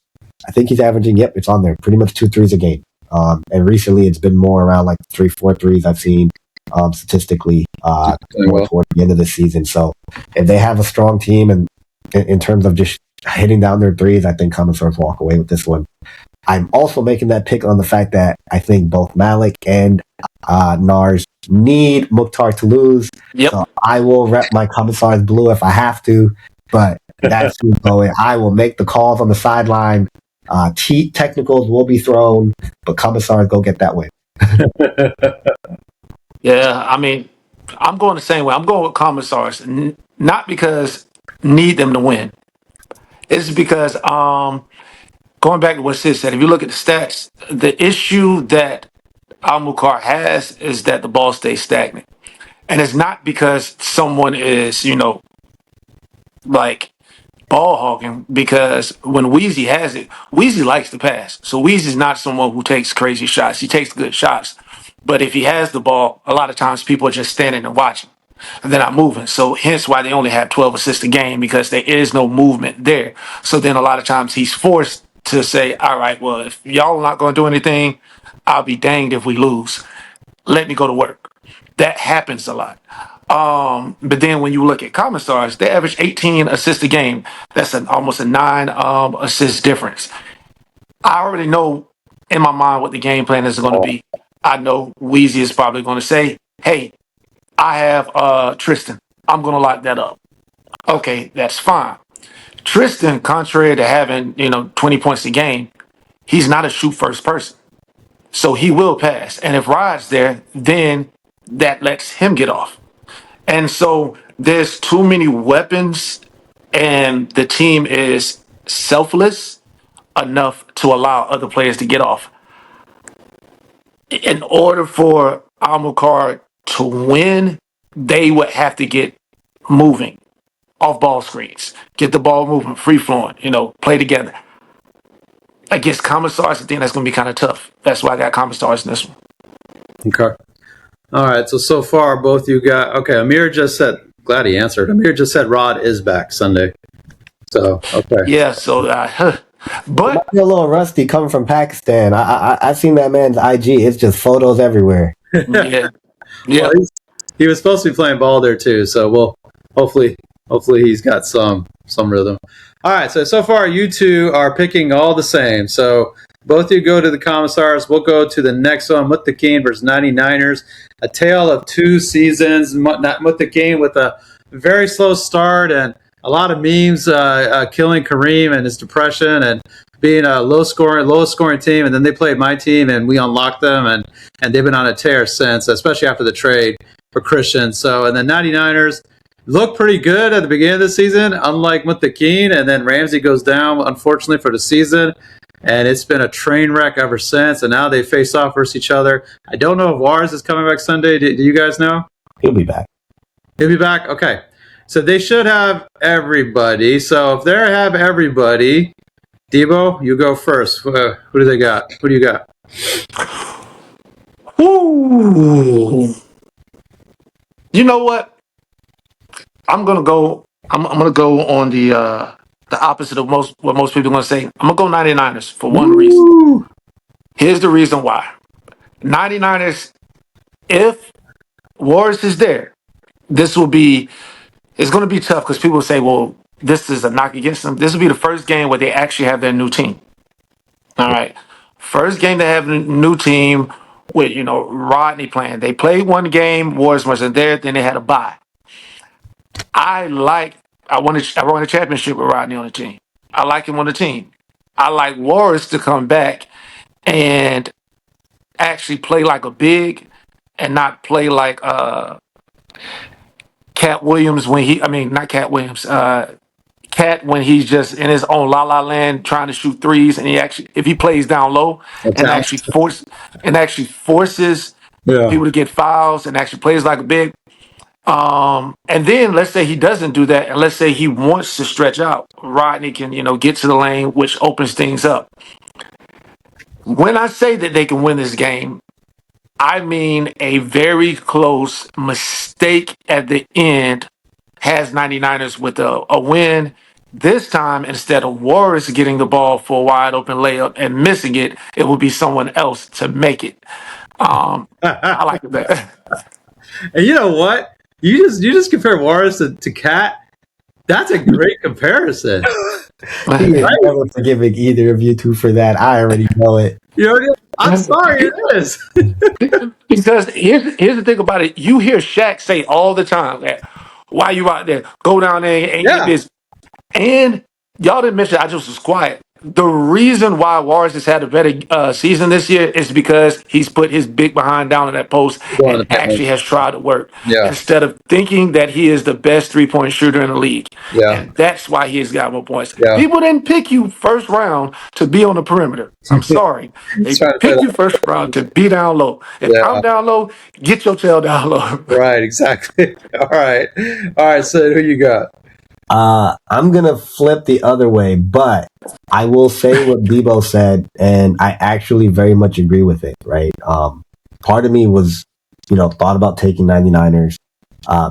I think he's averaging, it's on there, pretty much 2 threes a game. And recently it's been more around like 3-4 threes I've seen statistically more toward the end of the season. So if they have a strong team and in terms of just hitting down their threes, I think Commissars walk away with this one. I'm also making that pick on the fact that I think both Malik and Nars need Mukhtar to lose. Yep. So I will rep my Commissars blue if I have to, but that's who's going. I will make the calls on the sideline. Technicals will be thrown, but Commissars go get that win. Yeah, I mean, I'm going the same way. I'm going with Commissars, not because need them to win. It's because going back to what Sid said, if you look at the stats, the issue that Al Mukhtar has is that the ball stays stagnant. And it's not because someone is, like ball hogging, because when Wheezy has it, Wheezy likes to pass. So Wheezy's not someone who takes crazy shots. He takes good shots. But if he has the ball, a lot of times people are just standing and watching. And they're not moving. So hence why they only have 12 assists a game, because there is no movement there. So then a lot of times he's forced to say, all right, well, if y'all are not going to do anything, I'll be danged if we lose. Let me go to work. That happens a lot. But then when you look at commissars, they average 18 assists a game. That's almost a 9 assist difference. I already know in my mind what the game plan is going to be. I know Weezy is probably going to say, hey, I have Tristan. I'm going to lock that up. Okay, that's fine. Tristan, contrary to having, 20 points a game, he's not a shoot first person. So he will pass. And if Rod's there, then that lets him get off. And so there's too many weapons, and the team is selfless enough to allow other players to get off. In order for Almukar to win, they would have to get moving off ball screens, get the ball moving, free flowing, play together. Against Commissars, I think that's going to be kind of tough. That's why I got Commissars in this one. Okay. All right. So far, both you got. Okay. Amir just said. Glad he answered. Amir just said Rod is back Sunday. So okay. Yeah. So, but Might be a little rusty coming from Pakistan. I've seen that man's IG. It's just photos everywhere. yeah. Well, he was supposed to be playing ball there too. So we'll hopefully he's got some rhythm. All right. So far, you two are picking all the same. So both of you go to the Commissars. We'll go to the next one, Muttaqin versus 99ers. A tale of two seasons. Muttaqin with a very slow start and a lot of memes killing Kareem and his depression and being a lowest scoring team. And then they played my team and we unlocked them and they've been on a tear since, especially after the trade for Christian. So, and the 99ers look pretty good at the beginning of the season, unlike Muttaqin. And then Ramsey goes down, unfortunately, for the season. And it's been a train wreck ever since. And now they face off versus each other. I don't know if Wars is coming back Sunday. Do you guys know? He'll be back. He'll be back? Okay. So they should have everybody. So if they have everybody, Debo, you go first. Who do they got? Who do you got? Ooh. You know what? I'm gonna go on the opposite of what most people are gonna say. I'm gonna go 99ers for one reason. Here's the reason why. 99ers, if Warriors is there, it's gonna be tough because people say, well, this is a knock against them. This will be the first game where they actually have their new team. All right. First game they have a new team with, Rodney playing. They played one game, Warriors wasn't there, then they had a bye. I won a championship with Rodney on the team. I like him on the team. I like Warriors to come back and actually play like a big and not play like Cat Williams not Cat Williams, Cat when he's just in his own la land trying to shoot threes, and if he plays down low and actually forces people to get fouls and actually plays like a big. And then let's say he doesn't do that, and let's say he wants to stretch out. Rodney can, get to the lane, which opens things up. When I say that they can win this game, I mean a very close mistake at the end has 99ers with a win. This time, instead of Warriors getting the ball for a wide open layup and missing it, it will be someone else to make it. I like that. And you know what? You just compare Warriors to Cat. That's a great comparison. He is never forgiving either of you two for that. I already know it. I'm sorry, it is. Because here's the thing about it. You hear Shaq say all the time that, why you out there? Go down there and get this. And y'all didn't mention, I just was quiet. The reason why Warriors has had a better season this year is because he's put his big behind down in that post and actually has tried to work. Yeah. Instead of thinking that he is the best three-point shooter in the league. Yeah. And that's why he has got more points. Yeah. People didn't pick you first round to be on the perimeter. I'm sorry. They picked you first round to be down low. If I'm down low, get your tail down low. Right, exactly. All right. So who you got? I'm gonna flip the other way, but I will say what Debo said, and I actually very much agree with it. Right? part of me was, thought about taking 99ers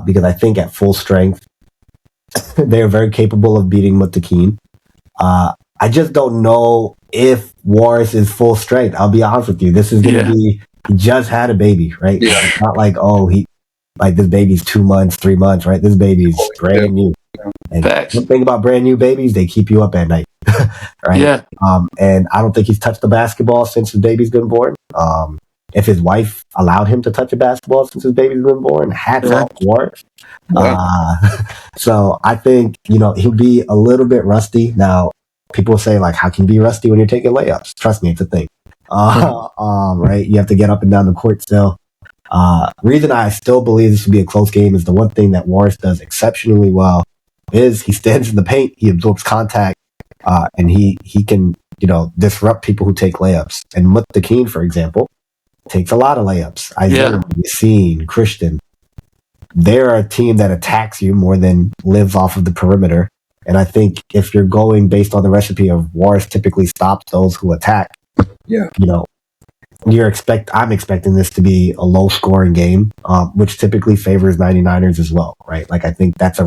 because I think at full strength, they are very capable of beating Mutakeen. I just don't know if Warris is full strength. I'll be honest with you. This is going to be, he just had a baby, right? Yeah. It's not like, this baby's 2 months, 3 months, right? This baby's brand new. And Facts. one thing about brand new babies, they keep you up at night, right? Yeah. And I don't think he's touched the basketball since his baby's been born. If his wife allowed him to touch a basketball since his baby's been born, hats off to Warris. So I think, he'll be a little bit rusty. Now, people say, like, how can you be rusty when you're taking layups? Trust me, it's a thing. Right? You have to get up and down the court still. Reason I still believe this will be a close game is the one thing that Warris does exceptionally well is he stands in the paint, he absorbs contact, and he can, disrupt people who take layups. And Mutakeen, for example, takes a lot of layups. Isaiah, Yassine, Christian. They're a team that attacks you more than lives off of the perimeter. And I think if you're going based on the recipe of Warris typically stops those who attack, I'm expecting this to be a low scoring game, which typically favors 99ers as well, right? Like I think that's the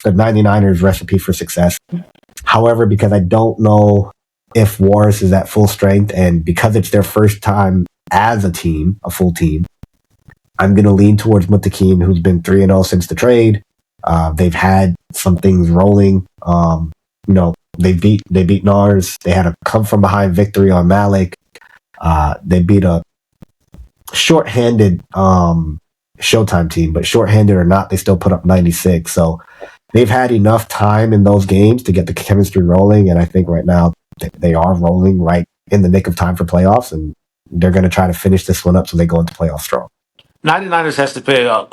99ers recipe for success. However, because I don't know if Warris is at full strength and because it's their first time as a team, a full team, I'm going to lean towards Mutakeen, who's been 3-0 since the trade. They've had some things rolling. They beat Nars. They had a come from behind victory on Malik. They beat a shorthanded Showtime team, but shorthanded or not, they still put up 96. So they've had enough time in those games to get the chemistry rolling. And I think right now they are rolling right in the nick of time for playoffs. And they're going to try to finish this one up so they go into playoffs strong. 99ers has to play a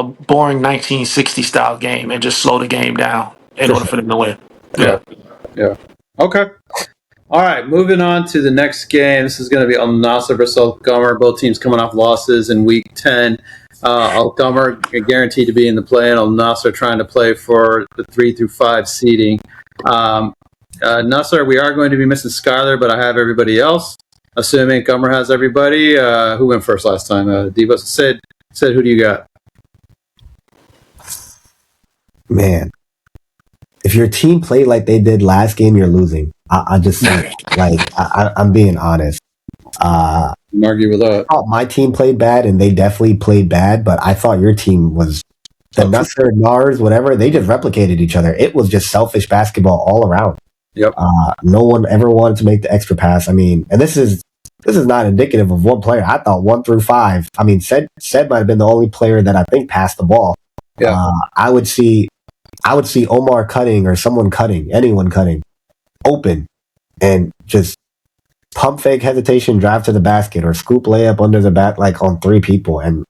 boring 1960 style game and just slow the game down in order for them to win. Yeah. Okay. All right, moving on to the next game. This is going to be Al Nassr versus Al Qamar. Both teams coming off losses in Week 10. Al Qamar guaranteed to be in the play, and Al Nassr trying to play for the 3 through 5 seeding. Nassr, we are going to be missing Skylar, but I have everybody else. Assuming Qamar has everybody. Who went first last time? Devo said, who do you got? Man, if your team played like they did last game, you're losing. I just say, I'm being honest. Argue with that. I thought my team played bad, and they definitely played bad, but I thought your team was the Nassr, Nars, whatever. They just replicated each other. It was just selfish basketball all around. Yep. No one ever wanted to make the extra pass. I mean, and this is not indicative of one player. I thought 1 through 5. I mean, said might have been the only player that I think passed the ball. Yeah. I would see Omar cutting or anyone cutting, open, and just pump fake hesitation, drive to the basket, or scoop layup under the back like on 3 people, and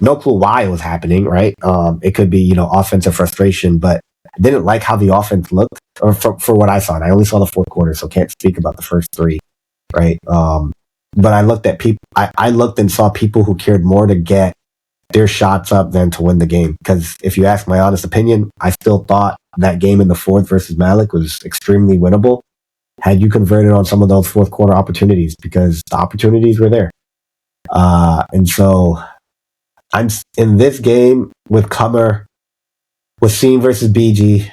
no clue why it was happening. Right? It could be offensive frustration, but I didn't like how the offense looked, or for what I saw. And I only saw the fourth quarter, so can't speak about the first 3. Right? But I looked at people. I looked and saw people who cared more to get their shots up than to win the game. Because if you ask my honest opinion, I still thought that game in the fourth versus Malik was extremely winnable had you converted on some of those fourth quarter opportunities, because the opportunities were there. And so I'm in this game with Qamar, Wasim versus BG,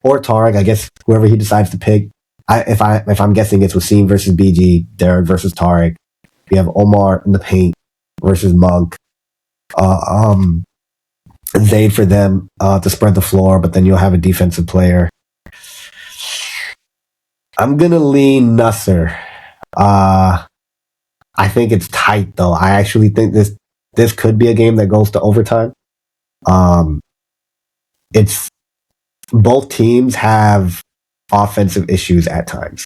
or Tarek, I guess whoever he decides to pick. If I'm guessing it's Wasim versus BG, Derek versus Tarek. We have Omar in the paint versus Monk. Zayd for them to spread the floor, but then you'll have a defensive player. I'm gonna lean Nassr. I think it's tight though. I actually think this could be a game that goes to overtime. It's both teams have offensive issues at times,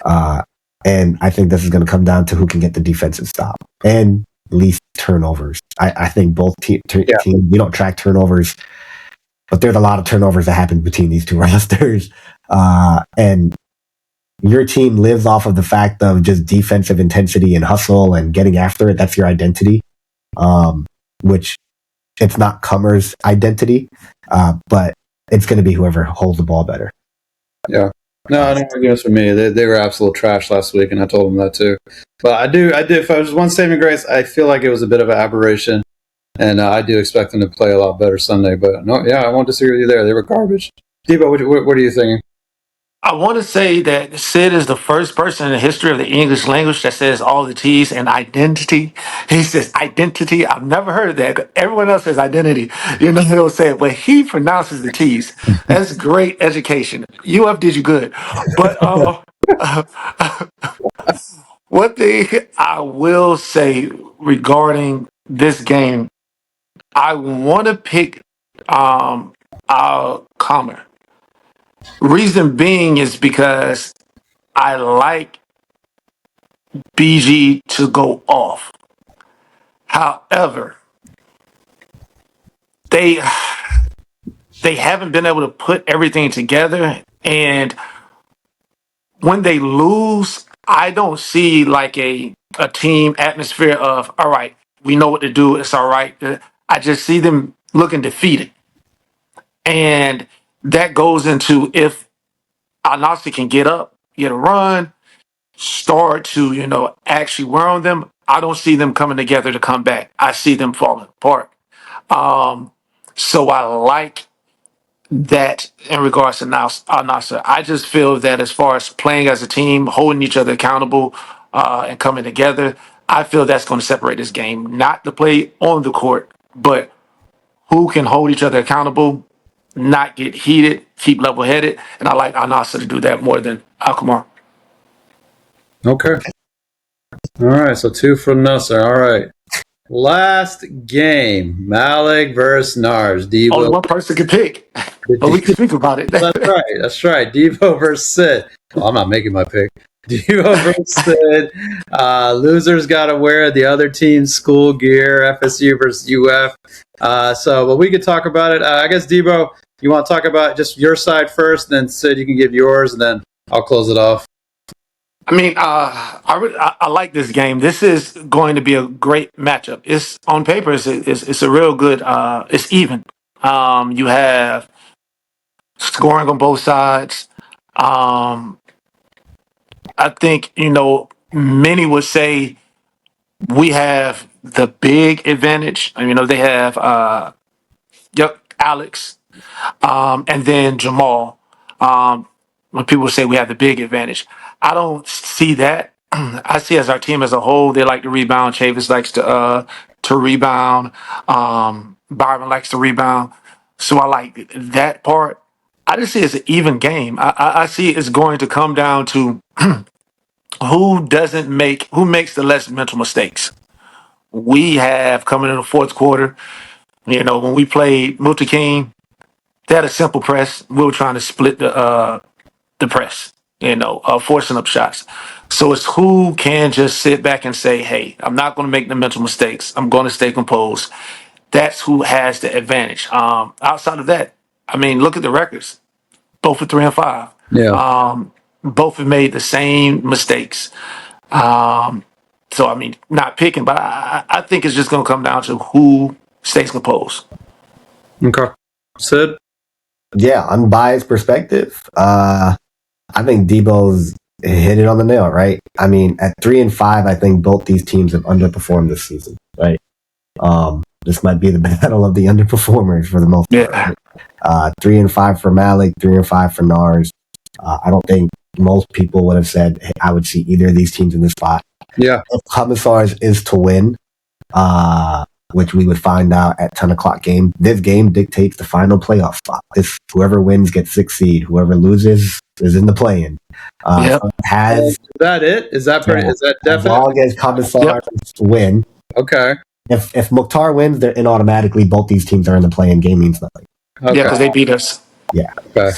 and I think this is going to come down to who can get the defensive stop and least turnovers. I think both teams, we don't track turnovers, but there's a lot of turnovers that happen between these two rosters. And your team lives off of the fact of just defensive intensity and hustle and getting after it. That's your identity, which it's not Qamar's identity, but it's going to be whoever holds the ball better. Yeah. No arguments for me. They were absolute trash last week, and I told them that too. But I do. If I was one saving grace, I feel like it was a bit of an aberration, and I do expect them to play a lot better Sunday. But no, yeah, I won't disagree with you there. They were garbage. Debo, what are you thinking? I want to say that Sid is the first person in the history of the English language that says all the T's and identity. He says identity. I've never heard of that. Everyone else says identity. You know, they'll say it, but he pronounces the T's. That's great education. UF did you good. But one thing I will say regarding this game, I want to pick Comer. Reason being is because I like BG to go off. However, they haven't been able to put everything together, and when they lose, I don't see like a team atmosphere of all right, we know what to do, it's all right. I just see them looking defeated. And that goes into if Al Nassr can get up, get a run, start to, actually wear on them, I don't see them coming together to come back. I see them falling apart. So I like that in regards to Al Nassr. I just feel that as far as playing as a team, holding each other accountable, and coming together, I feel that's going to separate this game. Not the play on the court, but who can hold each other accountable, not get heated, keep level headed. And I like Al Nassr to do that more than Alkmaar. Okay. All right. So 2 for Nasser. All right. Last game, Malik versus Nars. Devo. Only one person can pick, but we can speak about it. That's right. Devo versus Sid. Well, I'm not making my pick. Devo versus Sid. Losers got to wear the other team's school gear. FSU versus UF. But we could talk about it. I guess, Devo, you want to talk about just your side first, then Sid, you can give yours, and then I'll close it off. I mean, I like this game. This is going to be a great matchup. It's on paper. It's a real good. It's even. You have scoring on both sides. I think many would say we have the big advantage. I mean, they have Alex, and then Jamal. When people say we have the big advantage, I don't see that. I see as our team as a whole, they like to rebound. Chavis likes to rebound. Byron likes to rebound. So I like that part. I just see it as an even game. I see it's going to come down to who makes the less mental mistakes. We have coming in the fourth quarter. When we played Multi King, they had a simple press. We were trying to split the press, forcing up shots. So it's who can just sit back and say, hey, I'm not going to make the mental mistakes. I'm going to stay composed. That's who has the advantage. Outside of that, I mean, look at the records. Both are 3 and 5. Yeah. Both have made the same mistakes. So, I mean, not picking, but I think it's just going to come down to who stays composed. Okay. Sid? Yeah, unbiased perspective. I think Debo's hit it on the nail, right? I mean, at 3 and 5, I think both these teams have underperformed this season, right? This might be the battle of the underperformers for the most part. Yeah. 3 and 5 for Malik, 3 and 5 for Nars. I don't think most people would have said, hey, I would see either of these teams in this spot. Yeah. If Commissars is to win, which we would find out at 10 o'clock game, this game dictates the final playoff spot. Whoever wins gets 6th seed. Whoever loses is in the play-in. Is that it? Is that definite? As long as Commissars win. Okay. If Mukhtar wins, they're in automatically. Both these teams are in the play-in game means nothing. Okay. Yeah, because they beat us. Yeah. Okay.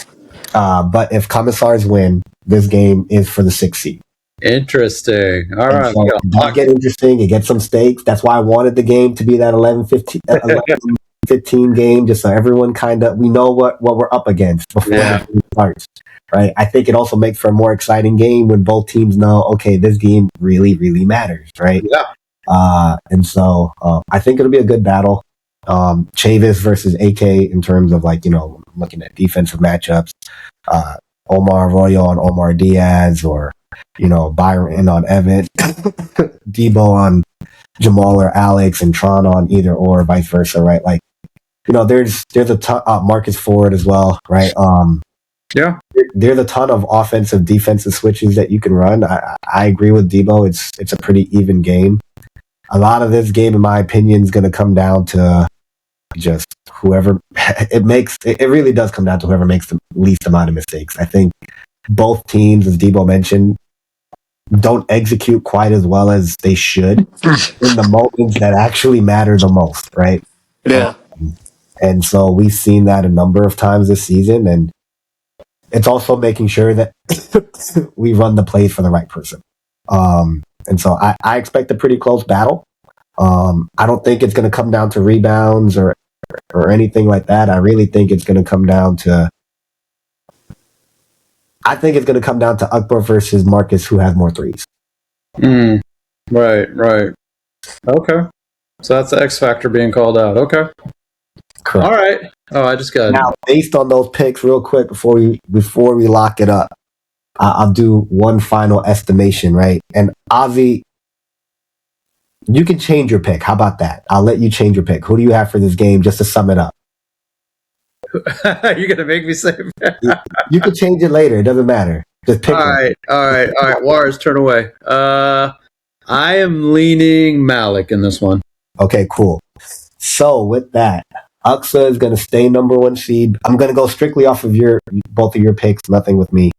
But if Commissars win, this game is for the 6th seed. Interesting. All right. So it does get interesting. It gets some stakes. That's why I wanted the game to be that 11-15 game, just so everyone we know what we're up against before the game starts. Right? I think it also makes for a more exciting game when both teams know, okay, this game really, really matters, right? Yeah. And so I think it'll be a good battle. Chavis versus AK in terms of looking at defensive matchups. Omar Arroyo on Omar Diaz, or Byron on Evan, Debo on Jamal or Alex, and Tron on either or, vice versa, right? Like, there's a ton, Marcus Ford as well, right? Yeah. There's a ton of offensive, defensive switches that you can run. I agree with Debo. It's a pretty even game. A lot of this game, in my opinion, is going to come down to just whoever it really does come down to whoever makes the least amount of mistakes. I think both teams, as Debo mentioned, don't execute quite as well as they should in the moments that actually matter the most, right? Yeah. And so we've seen that a number of times this season, and it's also making sure that we run the plays for the right person. And so I expect a pretty close battle. I don't think it's going to come down to rebounds or anything like that. I really think it's going to come down to Akbar versus Marcus, who has more threes. Right. Okay. So that's the X factor being called out. Okay. Correct. All right. Oh, I just got now, based on those picks, real quick before we lock it up, I'll do one final estimation, right? And Ozzy, you can change your pick. How about that? I'll let you change your pick. Who do you have for this game, just to sum it up? You're gonna make me say You can change it later. It doesn't matter. Just pick. All right. Wars, turn away. I am leaning Malik in this one. Okay, cool. So with that, Aqsa is going to stay number 1 seed. I'm going to go strictly off of both of your picks, nothing with me.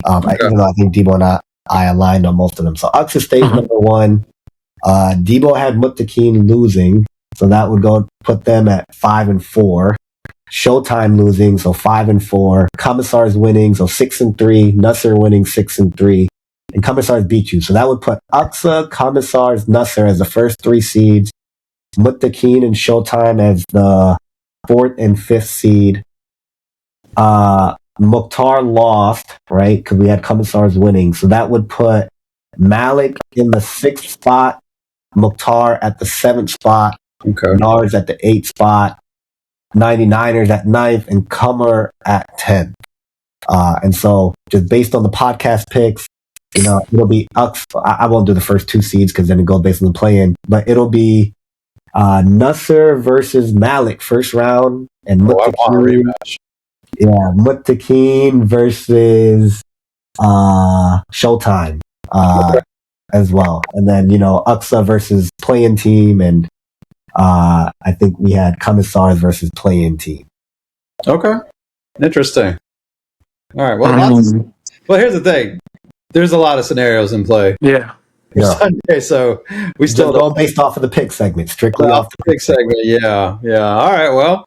Even though I think Debo and I aligned on most of them. So Aqsa stays number 1. Debo had Muttaqin losing, so that would put them at 5-4. Showtime losing, so 5-4. Commissars winning, so 6-3. Nasser winning 6-3. And Commissars beat you. So that would put Aqsa, Commissars, Nasser as the first 3 seeds. Muttaqin and Showtime as the 4th and 5th seed. Mukhtar lost, right? Because we had Commissars winning. So that would put Malik in the 6th spot, Mukhtar at the 7th spot, Nars at the 8th spot, 99ers at 9th, and Comer at 10th. And so just based on the podcast picks, it'll be I won't do the first 2 seeds because then it goes based on the play-in, but it'll be Nasser versus Malik first round, and Muttaqin versus Showtime as well, and then Aqsa versus play-in team, and I think we had Commissars versus play-in team. Okay, interesting. All right, well, here's the thing. There's a lot of scenarios in play. Yeah. Sunday, so we still don't based off of the pick segment, strictly off the pick segment. Yeah. All right, well,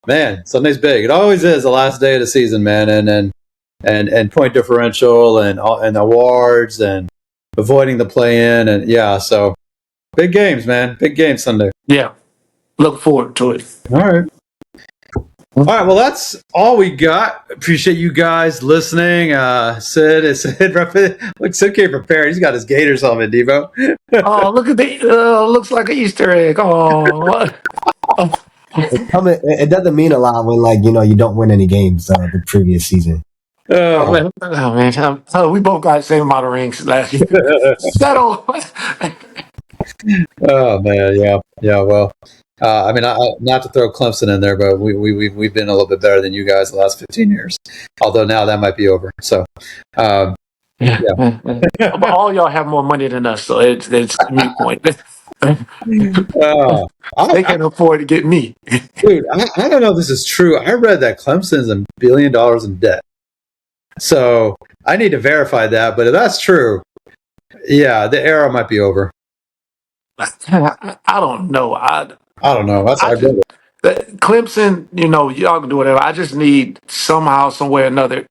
man, Sunday's big. It always is the last day of the season, man, and point differential and awards and avoiding the play-in, and so big games, man. Big games Sunday. Yeah, look forward to it. All right, well, that's all we got. Appreciate you guys listening. Sid came prepared. He's got his Gators on it, Devo. Oh, look at looks like an Easter egg. Oh. It doesn't mean a lot when, you don't win any games the previous season. Man. We both got the same amount of rings last year. Settle. Oh, man, yeah, well. Not to throw Clemson in there, but we've been a little bit better than you guys the last 15 years. Although now that might be over. So, yeah. But all y'all have more money than us, so it's a mute point. They can afford to get me. Dude, I don't know if this is true. I read that Clemson's $1 billion in debt. So I need to verify that. But if that's true, the era might be over. I don't know. I don't know. Clemson, y'all can do whatever. I just need somehow, some way or another,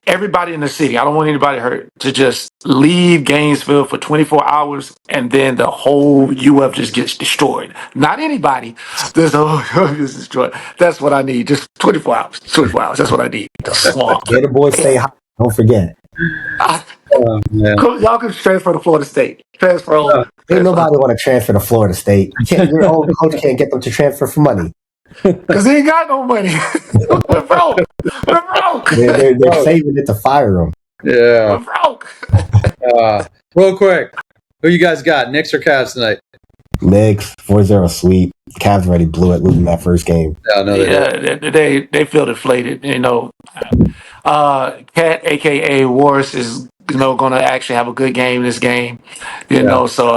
everybody in the city, I don't want anybody hurt, to just leave Gainesville for 24 hours and then the whole UF just gets destroyed. Not anybody. This whole UF gets destroyed. That's what I need. Just 24 hours. 24 hours. That's what I need. The swamp. Get the boys stay hot. Don't forget. Y'all can transfer to Florida State. Ain't nobody want to transfer to Florida State. Your old coach can't get them to transfer for money. Because he ain't got no money. We're broke. We're broke. They're saving it to fire him. Yeah. We're broke. Real quick, who you guys got? Knicks or Cavs tonight? Knicks 4-0 sweep. Cavs already blew it losing that first game. Yeah, no, They feel deflated. Cat, aka Wars, is going to actually have a good game this game. So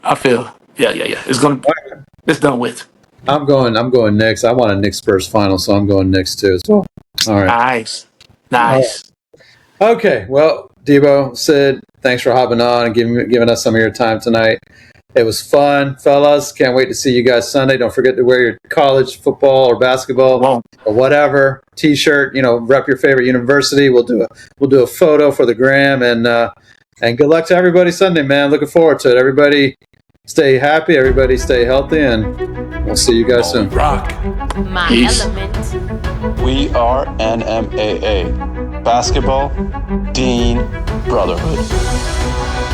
I feel it's done with. I'm going Knicks. I want a Knicks Spurs final, so I'm going Knicks too as well. All right. Nice. Okay. Well, Debo, Sid, thanks for hopping on and giving us some of your time tonight. It was fun, fellas. Can't wait to see you guys Sunday. Don't forget to wear your college football or basketball or whatever T-shirt. Rep your favorite university. We'll do a photo for the gram, and good luck to everybody Sunday, man. Looking forward to it. Everybody stay happy. Everybody stay healthy, and we'll see you guys soon. My element. We are NMAA, Basketball Dean Brotherhood.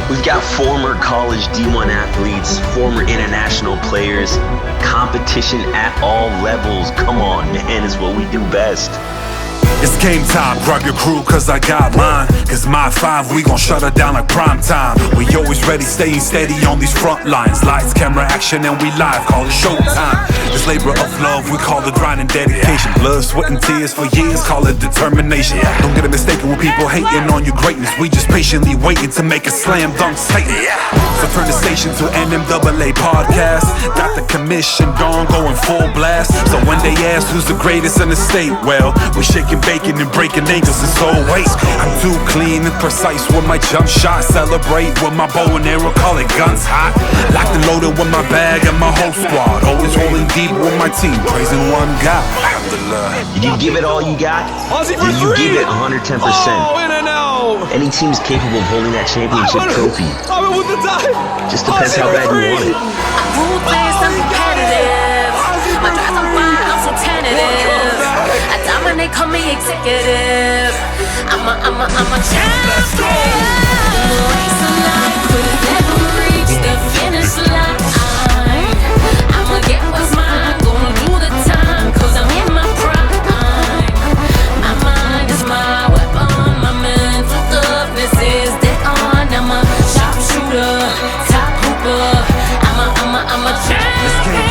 We've got former college D1 athletes, former international players, competition at all levels. Come on, man, it's what we do best. It's game time, grab your crew cause I got mine. Cause my five, we gon' shut her down like prime time. We always ready, staying steady on these front lines. Lights, camera, action, and we live, call it showtime. This labor of love, we call it grind and dedication. Blood, sweat, and tears for years, call it determination. Don't get it mistaken when people hating on your greatness. We just patiently waiting to make a slam dunk statement. So turn the station to NMAA podcast. Got the commission on going full blast. So when they ask who's the greatest in the state, well, we shaking bacon and breaking ankles and soul weight. I'm too clean and precise with my jump shot. Celebrate with my bow and arrow, call it guns hot. Locked and loaded with my bag and my whole squad. Always rolling deep with my team, praising one God. Did you give it all you got? Did you give it 110%? Any team's capable of holding that championship trophy. Just depends how bad you want it. I'm ruthless, I'm competitive. My drives on fire, I'm so tentative. I dominate, call me executive. I'm a champion. In the race of life, could never reach the finish line. I'ma get what's mine, gonna do the time, cause I'm in my prime. My mind is my weapon, my mental toughness is dead on. I'm a sharpshooter, top hooper. I'm a champion.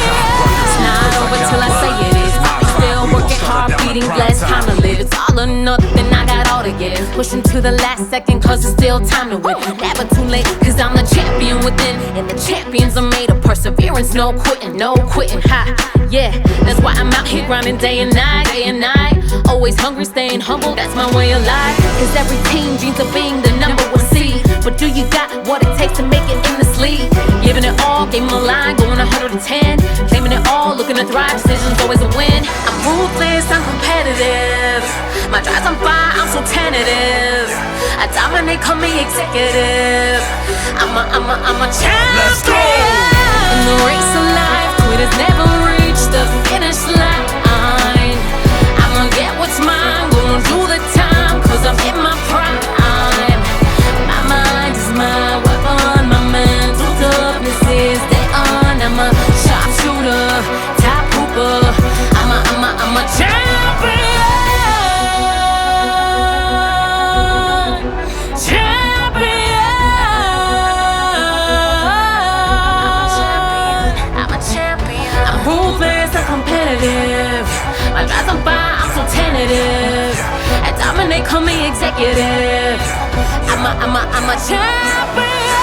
It's not over till I say it is. Still working hard, beating glass, time to live. It's all or nothing, I got all to give. Pushing to the last second, cause it's still time to win. Never too late, cause I'm the champion within. And the champions are made of perseverance, no quitting, ha. Yeah, that's why I'm out here grinding day and night. Always hungry, staying humble, that's my way of life. Cause every team dreams of being the number one seed. But do you got what it takes to make it in this league? Giving it all, game on the line, going 110. Claiming it all, looking to thrive, decisions always a win. I'm ruthless, I'm competitive. My drive's on fire, I'm so tentative. I dominate, call me executive. I'm a champion. Let's go! In the race of life, quitters never reach the finish line. I'ma get what's mine, gonna do the time, cause I'm in my prime. My mind is my weapon, my mental toughness is dead on. I'm a sharpshooter, top hooper. I'm a champion. I'm a champion. I'm ruthless, I'm competitive. My drive's on fire, I'm so tentative. I dominate, call me executive. I'm a champion.